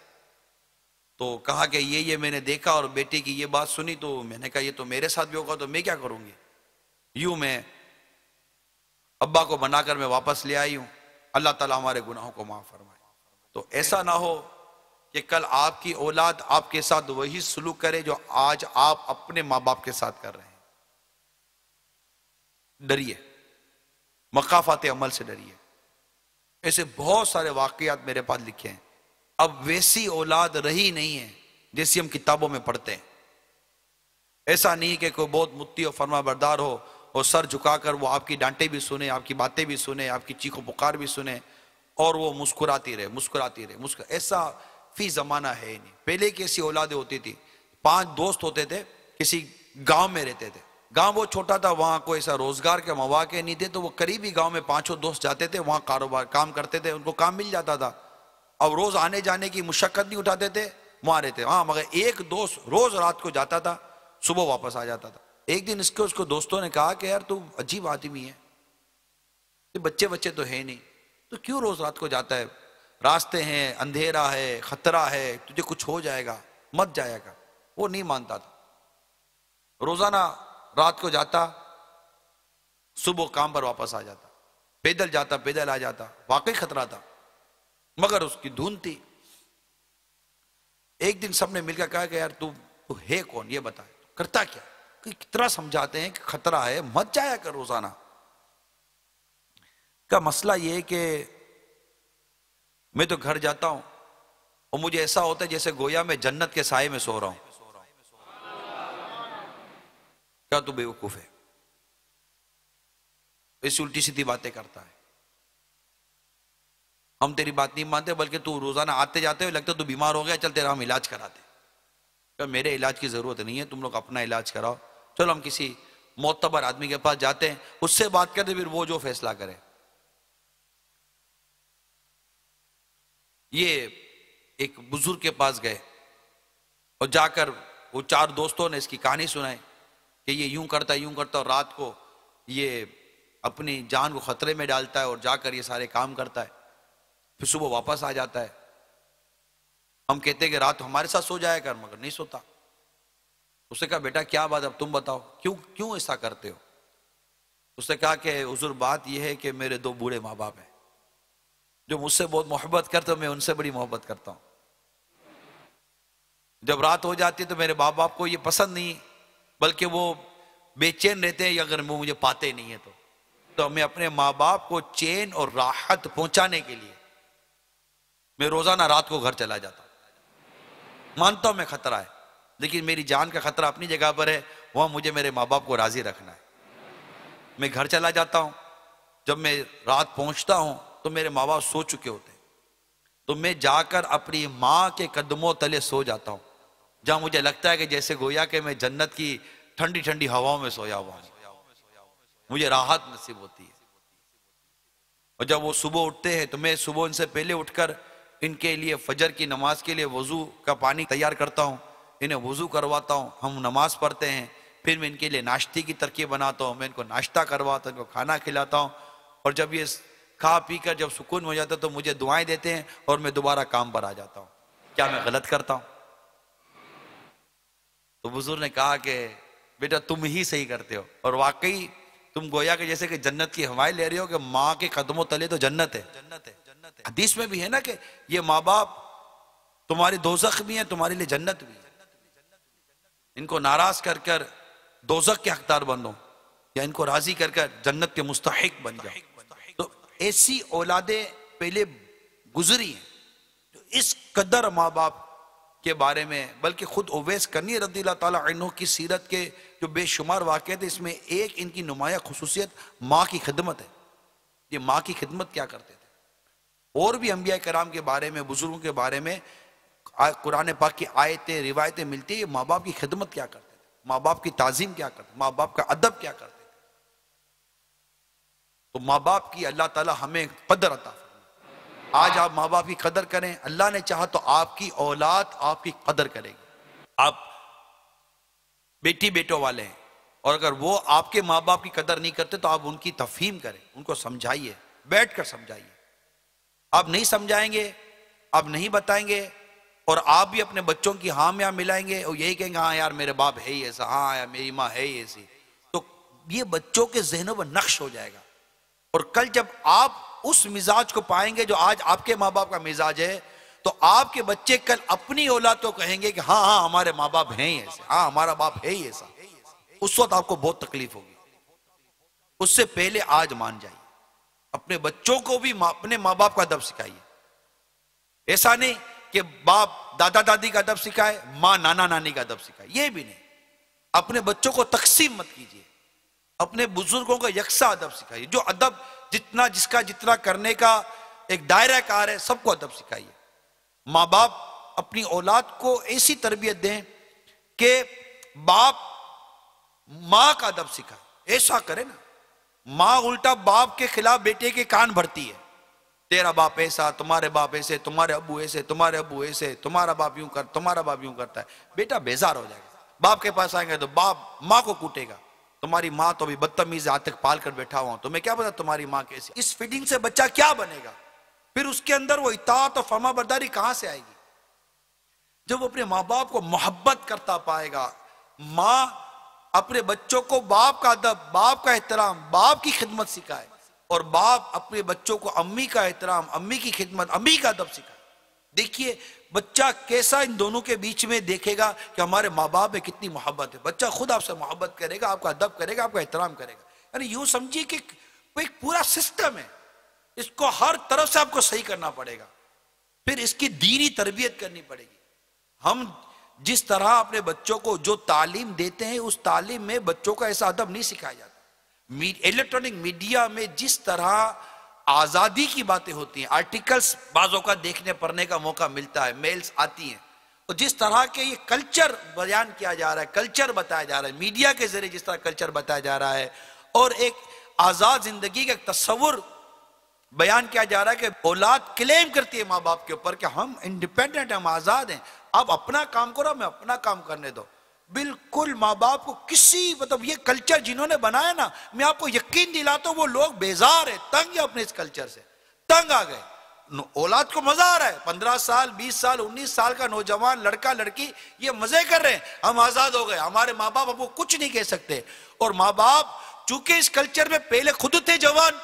تو کہا کہ یہ میں نے دیکھا اور بیٹے کی یہ بات سنی تو میں نے کہا یہ تو میرے ساتھ بھی ہوگا تو میں کیا کروں گی؟ یوں میں ابا کو بنا کر میں واپس لے آئی ہوں۔ اللہ تعالیٰ ہمارے گناہوں کو معاف فرمائے۔ تو ایسا نہ ہو کہ کل آپ کی اولاد آپ کے ساتھ وہی سلوک کرے جو آج آپ اپنے ماں باپ کے ساتھ کر رہے ہیں۔ ڈریے، مکافات عمل سے ڈریے۔ ایسے بہت سارے واقعات میرے پاس لکھے ہیں۔ اب ویسی اولاد رہی نہیں ہے جیسی ہم کتابوں میں پڑھتے ہیں۔ ایسا نہیں کہ کوئی بہت متی اور فرما بردار ہو اور سر جھکا کر وہ آپ کی ڈانٹے بھی سنے، آپ کی باتیں بھی سنے، آپ کی چیخ و پکار بھی سنے، اور وہ مسکراتی رہے۔ ایسا فی زمانہ ہے ہی نہیں۔ پہلے کی ایسی اولادیں ہوتی تھی، 5 دوست ہوتے تھے، کسی گاؤں میں رہتے تھے، گاؤں بہت چھوٹا تھا، وہاں کوئی ایسا روزگار کے مواقع نہیں تھے، تو وہ قریبی گاؤں میں 5 دوست جاتے تھے، وہاں کاروبار کام کرتے تھے، ان کو کام مل جاتا تھا، اب روز آنے جانے کی مشقت نہیں اٹھاتے تھے، وہاں رہتے۔ ہاں مگر ایک دوست روز رات کو جاتا تھا، صبح واپس آ جاتا تھا۔ ایک دن اس کو دوستوں نے کہا کہ یار تو عجیب آدمی ہے، بچے تو ہے نہیں، تو کیوں روز رات کو جاتا ہے؟ راستے ہیں، اندھیرا ہے، خطرہ ہے، تجھے کچھ ہو جائے گا، مت جایا گا۔ وہ نہیں مانتا تھا، روزانہ رات کو جاتا، صبح کام پر واپس آ جاتا، پیدل جاتا پیدل آ جاتا، واقعی خطرہ تھا مگر اس کی دھن تھی۔ ایک دن سب نے مل کر کہا کہ یار تو ہے کون، یہ بتا، کرتا کیا؟ کتنا سمجھاتے ہیں کہ خطرہ ہے، مت جایا کر روزانہ۔ کا مسئلہ یہ ہے کہ میں تو گھر جاتا ہوں اور مجھے ایسا ہوتا ہے جیسے گویا میں جنت کے سائے میں سو رہا ہوں۔ کیا تو بیوقوف ہے، ایسی الٹی سیدھی باتیں کرتا ہے، ہم تیری بات نہیں مانتے، بلکہ تو روزانہ آتے جاتے ہوئے لگتا ہے تو بیمار ہو گیا، چل تیرا ہم علاج کراتے۔ کہ میرے علاج کی ضرورت نہیں ہے، تم لوگ اپنا علاج کراؤ، چلو ہم کسی معتبر آدمی کے پاس جاتے ہیں، اس سے بات کرتے پھر وہ جو فیصلہ کرے. یہ ایک بزرگ کے پاس گئے اور جا کر وہ 4 دوستوں نے اس کی کہانی سنائی کہ یہ یوں کرتا ہے اور رات کو یہ اپنی جان کو خطرے میں ڈالتا ہے اور جا کر یہ سارے کام کرتا ہے، پھر صبح واپس آ جاتا ہے. ہم کہتے ہیں کہ رات ہمارے ساتھ سو جایا کر، مگر نہیں سوتا. اس نے کہا بیٹا کیا بات، اب تم بتاؤ کیوں ایسا کرتے ہو؟ اس نے کہا کہ حضور بات یہ ہے کہ میرے 2 بوڑھے ماں باپ ہیں جو مجھ سے بہت محبت کرتے ہیں، میں ان سے بڑی محبت کرتا ہوں. جب رات ہو جاتی ہے تو میرے ماں باپ کو یہ پسند نہیں، بلکہ وہ بے چین رہتے ہیں اگر وہ مجھے پاتے نہیں ہیں تو میں اپنے ماں باپ کو چین اور راحت پہنچانے کے لیے میں روزانہ رات کو گھر چلا جاتا ہوں. مانتا ہوں میں خطرہ ہے، لیکن میری جان کا خطرہ اپنی جگہ پر ہے، وہاں مجھے میرے ماں باپ کو راضی رکھنا ہے. میں گھر چلا جاتا ہوں، جب میں رات پہنچتا ہوں تو میرے ماں باپ سو چکے ہوتے ہیں، تو میں جا کر اپنی ماں کے قدموں تلے سو جاتا ہوں، جہاں مجھے لگتا ہے کہ جیسے گویا کہ میں جنت کی ٹھنڈی ٹھنڈی ہواؤں میں سویا ہوا ہوں، مجھے راحت نصیب ہوتی ہے. اور جب وہ صبح اٹھتے ہیں تو میں صبح ان سے پہلے اٹھ کر ان کے لیے فجر کی نماز کے لیے وضو کا پانی تیار کرتا ہوں، انہیں وضو کرواتا ہوں، ہم نماز پڑھتے ہیں، پھر میں ان کے لیے ناشتے کی ترکیب بناتا ہوں، میں ان کو ناشتہ کرواتا ہوں، ان کو کھانا کھلاتا ہوں. اور جب یہ کھا پی کر جب سکون ہو جاتا ہے تو مجھے دعائیں دیتے ہیں اور میں دوبارہ کام پر آ جاتا ہوں. کیا میں غلط کرتا ہوں؟ تو بزرگ نے کہا کہ بیٹا تم ہی صحیح کرتے ہو، اور واقعی تم گویا کہ جیسے کہ جنت کی ہوائیں لے رہے ہو کہ ماں کے قدموں تلے تو جنت ہے. حدیث میں بھی ہے نا کہ یہ ماں باپ تمہارے دوزخ بھی ہیں، تمہارے لیے جنت بھی ہے. ان کو ناراض کر کر دوزخ کے حقدار بنو یا ان کو راضی کر کر جنت کے مستحق بن جاؤ. تو ایسی اولادیں پہلے گزری ہیں جو اس قدر ماں باپ کے بارے میں، بلکہ خود اویس کرنی رضی اللہ تعالیٰ عنہ کی سیرت کے جو بے شمار واقعات ہیں، اس میں ایک ان کی نمایاں خصوصیت ماں کی خدمت ہے. یہ ماں کی خدمت کیا کرتے تھے. اور بھی انبیاء کرام کے بارے میں، بزرگوں کے بارے میں قرآن پاک کی آیتیں روایتیں ملتی ہیں. یہ ماں باپ کی خدمت کیا کرتے تھے، ماں باپ کی تعظیم کیا کرتے تھے، ماں باپ کا ادب کیا کرتے تھے. تو ماں باپ کی اللہ تعالیٰ ہمیں قدر عطا فرمائے. آج آپ ماں باپ کی قدر کریں، اللہ نے چاہا تو آپ کی اولاد آپ کی قدر کرے گی. آپ بیٹی بیٹوں والے ہیں اور اگر وہ آپ کے ماں باپ کی قدر نہیں کرتے تو آپ ان کی تفہیم کریں، ان کو سمجھائیے، بیٹھ کر سمجھائیے. آپ نہیں سمجھائیں گے، آپ نہیں بتائیں گے، اور آپ بھی اپنے بچوں کی ہاں میں ملائیں گے اور یہی کہیں گے ہاں یار میرے باپ ہے ہی ایسا، ہاں یار میری ماں ہے ہی ایسی، تو یہ بچوں کے ذہنوں پر نقش ہو جائے گا. اور کل جب آپ اس مزاج کو پائیں گے جو آج آپ کے ماں باپ کا مزاج ہے، تو آپ کے بچے کل اپنی اولاد کو کہیں گے کہ ہاں ہاں ہمارے ماں باپ ہیں ہی ایسے، ہاں ہمارا باپ ہے ہی ایسا. اس وقت آپ کو بہت تکلیف ہوگی. اس سے پہلے آج مان جائیے، اپنے بچوں کو بھی اپنے ماں باپ کا ادب سکھائیے. ایسا نہیں کہ باپ دادا دادی کا ادب سکھائے، ماں نانا نانی کا ادب سکھائے، یہ بھی نہیں. اپنے بچوں کو تقسیم مت کیجیے، اپنے بزرگوں کا یکساں ادب سکھائیے. جو ادب جتنا جس کا جتنا کرنے کا ایک دائرہ کار ہے، سب کو ادب سکھائیے. ماں باپ اپنی اولاد کو ایسی تربیت دیں کہ باپ ماں کا ادب سکھائے. ایسا کرے نا، ماں الٹا باپ کے خلاف بیٹے کے کان بھرتی ہے، تیرا باپ ایسا، تمہارے باپ ایسے، تمہارے ابو ایسے، تمہارے ابو ایسے، تمہارا باپ یوں کرتا، تمہارا باپ یوں کرتا ہے. بیٹا بیزار ہو جائے گا. باپ کے پاس آئیں گے تو باپ ماں کو کوٹے گا، تمہاری ماں تو بھی بدتمیز آج تک پال کر بیٹھا ہوا ہوں، تمہیں کیا پتا تمہاری ماں کیسی. اس فیڈنگ سے بچہ کیا بنے گا؟ پھر اس کے اندر وہ اطاعت اور فرما برداری کہاں سے آئے گی؟ جب وہ اپنے ماں باپ کو محبت کرتا پائے گا. ماں اپنے بچوں کو باپ کا ادب، باپ کا احترام، باپ کی خدمت سکھائے، اور باپ اپنے بچوں کو امی کا احترام، امی کی خدمت، امی کا ادب سکھائے. دیکھیے بچہ کیسا ان دونوں کے بیچ میں دیکھے گا کہ ہمارے ماں باپ میں کتنی محبت ہے. بچہ خود آپ سے محبت کرے گا، آپ کا ادب کرے گا، آپ کا احترام کرے گا. یعنی یوں سمجھیے کہ ایک پورا سسٹم ہے، اس کو ہر طرف سے آپ کو صحیح کرنا پڑے گا. پھر اس کی دینی تربیت کرنی پڑے گی. ہم جس طرح اپنے بچوں کو جو تعلیم دیتے ہیں، اس تعلیم میں بچوں کا ایسا ادب نہیں سکھایا جاتا. الیکٹرانک میڈیا میں جس طرح آزادی کی باتیں ہوتی ہیں، آرٹیکلز بعضوں کا دیکھنے پڑھنے کا موقع ملتا ہے، میلز آتی ہیں، اور جس طرح کے یہ کلچر بیان کیا جا رہا ہے، کلچر بتایا جا رہا ہے میڈیا کے ذریعے، جس طرح کلچر بتایا جا رہا ہے، اور ایک آزاد زندگی کا ایک تصور بیان کیا جا رہا ہے کہ اولاد کلیم کرتی ہے ماں باپ کے اوپر کہ ہم انڈیپینڈنٹ ہیں، ہم آزاد ہیں، آپ اپنا کام کرو، ہمیں اپنا کام کرنے دو. بالکل ماں باپ کو کسی یہ کلچر جنہوں نے بنایا نا، میں آپ کو یقین دلاتا ہوں وہ لوگ بیزار ہیں، تنگ ہیں اپنے اس کلچر سے، تنگ آ گئے. اولاد کو مزہ آ رہا ہے، 15 سال 20 سال 19 سال کا نوجوان لڑکا لڑکی یہ مزے کر رہے ہیں، ہم آزاد ہو گئے، ہمارے ماں باپ ہم کو کچھ نہیں کہہ سکتے. اور ماں باپ چونکہ اس کلچر میں پہلے خود تھے جوان،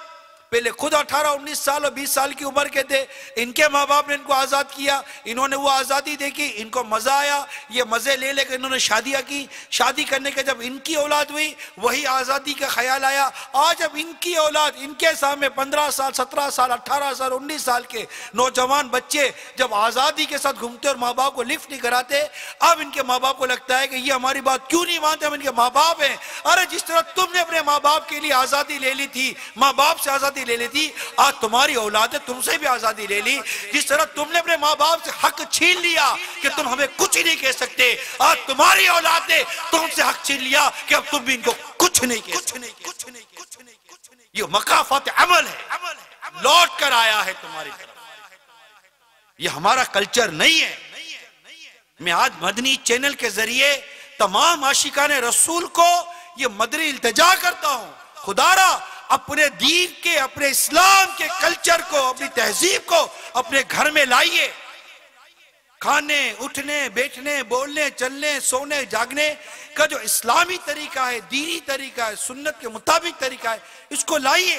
پہلے خود 18 19 سال اور 20 سال کی عمر کے تھے، ان کے ماں باپ نے ان کو آزاد کیا، انہوں نے وہ آزادی دیکھی، ان کو مزہ آیا، یہ مزے لے لے کے انہوں نے شادیاں کی. شادی کرنے کے جب ان کی اولاد ہوئی وہی آزادی کا خیال آیا. آج جب ان کی اولاد ان کے سامنے 15 سال 17 سال 18 سال 19 سال کے نوجوان بچے جب آزادی کے ساتھ گھومتے اور ماں باپ کو لفٹ نہیں کراتے، اب ان کے ماں باپ کو لگتا ہے کہ یہ ہماری بات کیوں نہیں مانتے، ہم ان کے ماں باپ ہیں. ارے جس طرح تم نے اپنے ماں باپ کے لیے آزادی لے لی تھی، ماں باپ سے آزادی لے لی تھی، آج تمہاری اولاد نے تم سے بھی آزادی لے لی. جس طرح تم نے اپنے ماں باپ سے حق چھین لیا کہ تم ہمیں کچھ نہیں کہہ سکتے، آج تمہاری اولاد نے تم سے حق چھین لیا کہ اب تم بھی ان کو کچھ نہیں کہہ سکتے. یہ مکافات عمل ہے، لوٹ کر آیا ہے تمہاری طرف. یہ ہمارا کلچر نہیں ہے. میں آج مدنی چینل کے ذریعے تمام عاشقان رسول کو یہ مدنی التجا کرتا ہوں، خدا را اپنے دین کے، اپنے اسلام کے کلچر کو، اپنی تہذیب کو اپنے گھر میں لائیے. کھانے اٹھنے بیٹھنے بولنے چلنے سونے جاگنے کا جو اسلامی طریقہ ہے، دینی طریقہ ہے، سنت کے مطابق طریقہ ہے، اس کو لائیے.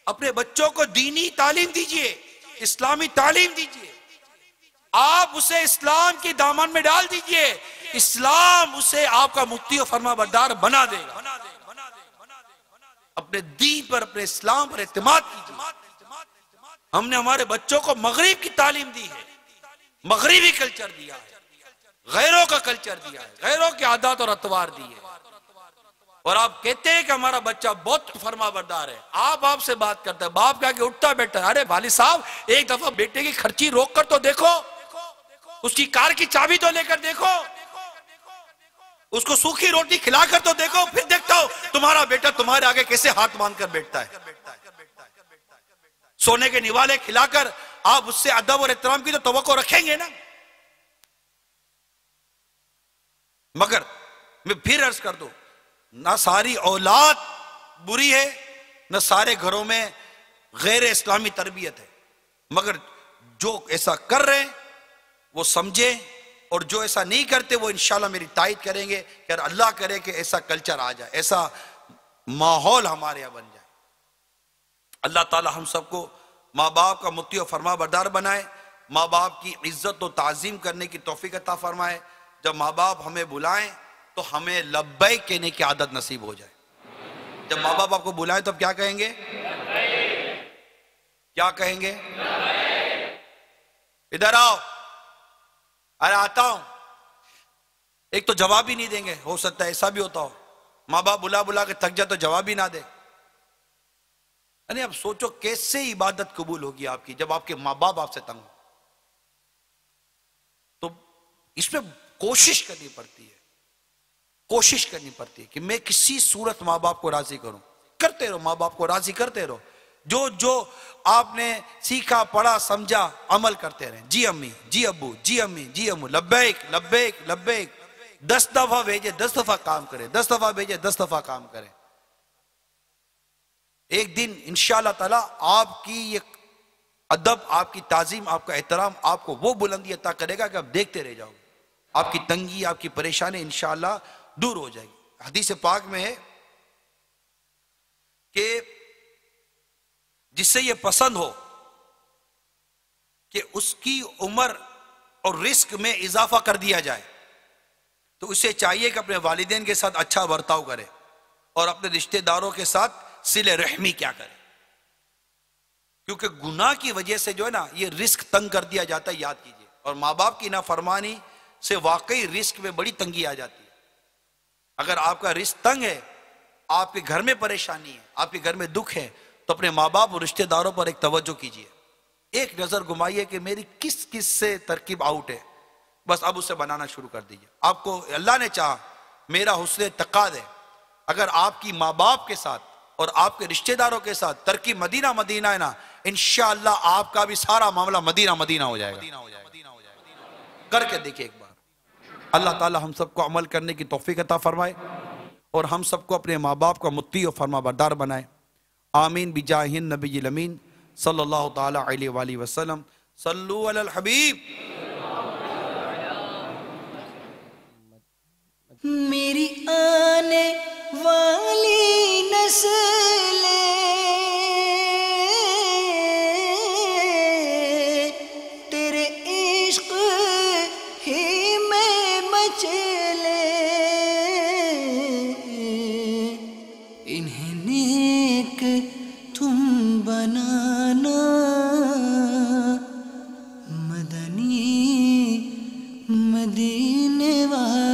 اپنے بچوں کو دینی تعلیم دیجیے، اسلامی تعلیم دیجیے. آپ اسے اسلام کے دامن میں ڈال دیجیے، اسلام اسے آپ کا مفتی و فرما بردار بنا دے گا. اپنے دین پر، اپنے اسلام پر اعتماد کیجیے. ہم نے ہمارے بچوں کو مغرب کی تعلیم دی ہے، مغربی کلچر دیا ہے، غیروں کا کلچر دیا ہے، غیروں کے عادات اور اطوار دی ہے. اور آپ کہتے ہیں کہ ہمارا بچہ بہت فرما بردار ہے، آپ سے بات کرتا ہے، باپ کے آگے اٹھتا بیٹھتا ہے. ارے والد صاحب ایک دفعہ بیٹے کی خرچی روک کر تو دیکھو، اس کی کار کی چابی تو لے کر دیکھو، اس کو سوکھی روٹی کھلا کر تو دیکھو، پھر دیکھتا ہو تمہارا بیٹا تمہارے آگے کیسے ہاتھ باندھ کر بیٹھتا ہے. سونے کے نوالے کھلا کر آپ اس سے ادب اور احترام کی تو توقع رکھیں گے نا. مگر میں پھر عرض کر دوں، نہ ساری اولاد بری ہے، نہ سارے گھروں میں غیر اسلامی تربیت ہے، مگر جو ایسا کر رہے ہیں وہ سمجھیں، اور جو ایسا نہیں کرتے وہ انشاءاللہ میری تائید کریں گے کہ اللہ کرے کہ ایسا کلچر آ جائے، ایسا ماحول ہمارے یہاں بن جائے. اللہ تعالی ہم سب کو ماں باپ کا مطیع و فرما بردار بنائے، ماں باپ کی عزت و تعظیم کرنے کی توفیق عطا فرمائے. جب ماں باپ ہمیں بلائیں تو ہمیں لبیک کہنے کی عادت نصیب ہو جائے. جب ماں باپ آپ کو بلائیں تو کیا کہیں گے؟ کیا کہیں گے؟ ادھر آؤ. ارے آتا ہوں. ایک تو جواب ہی نہیں دیں گے، ہو سکتا ہے ایسا بھی ہوتا ہو ماں باپ بلا بلا کے تھک جائے تو جواب ہی نہ دے. یعنی اب سوچو کیسے عبادت قبول ہوگی آپ کی جب آپ کے ماں باپ آپ سے تنگ ہو. تو اس میں کوشش کرنی پڑتی ہے، کوشش کرنی پڑتی ہے کہ میں کسی صورت ماں باپ کو راضی کروں. کرتے رہو، ماں باپ کو راضی کرتے رہو. جو آپ نے سیکھا پڑھا سمجھا عمل کرتے رہیں. جی امی، جی ابو، جی امی، جی امو، لبیک لبیک لبیک. 10 دفعہ بھیجے 10 دفعہ کام کرے، 10 دفعہ بھیجے 10 دفعہ کام کرے. ایک دن انشاءاللہ تعالی آپ کی یہ ادب، آپ کی تعظیم، آپ کا احترام آپ کو وہ بلندی عطا کرے گا کہ آپ دیکھتے رہ جاؤ گے. آپ کی تنگی، آپ کی پریشانی انشاءاللہ دور ہو جائے گی. حدیث پاک میں ہے کہ جس سے یہ پسند ہو کہ اس کی عمر اور رزق میں اضافہ کر دیا جائے تو اسے چاہیے کہ اپنے والدین کے ساتھ اچھا برتاؤ کرے اور اپنے رشتہ داروں کے ساتھ صلہ رحمی کیا کرے. کیونکہ گناہ کی وجہ سے جو ہے نا یہ رزق تنگ کر دیا جاتا ہے، یاد کیجئے. اور ماں باپ کی نافرمانی سے واقعی رزق میں بڑی تنگی آ جاتی ہے. اگر آپ کا رزق تنگ ہے، آپ کے گھر میں پریشانی ہے، آپ کے گھر میں دکھ ہے، تو اپنے ماں باپ اور رشتہ داروں پر ایک توجہ کیجئے. ایک نظر گھمائیے کہ میری کس کس سے ترکیب آؤٹ ہے، بس اب اسے بنانا شروع کر دیجئے. آپ کو اللہ نے چاہا، میرا حسن تقاض ہے، اگر آپ کی ماں باپ کے ساتھ اور آپ کے رشتہ داروں کے ساتھ ترکی مدینہ مدینہ ہے نا، انشاءاللہ آپ کا بھی سارا معاملہ مدینہ مدینہ ہو جائے گا. کر کے دیکھیں ایک بار. اللہ تعالی ہم سب کو عمل کرنے کی توفیق عطا فرمائے اور ہم سب کو اپنے ماں باپ کا مطیع و فرما بردار بنائے. آمین بجاہ النبی الامین صلی اللہ تعالی علیہ وآلہ وسلم. صلو علی الحبیب. میری آنے والی نسلیں تیرے عشق ہی میں مچلے، انہیں نیک تم بنانا مدنی مدینے والے.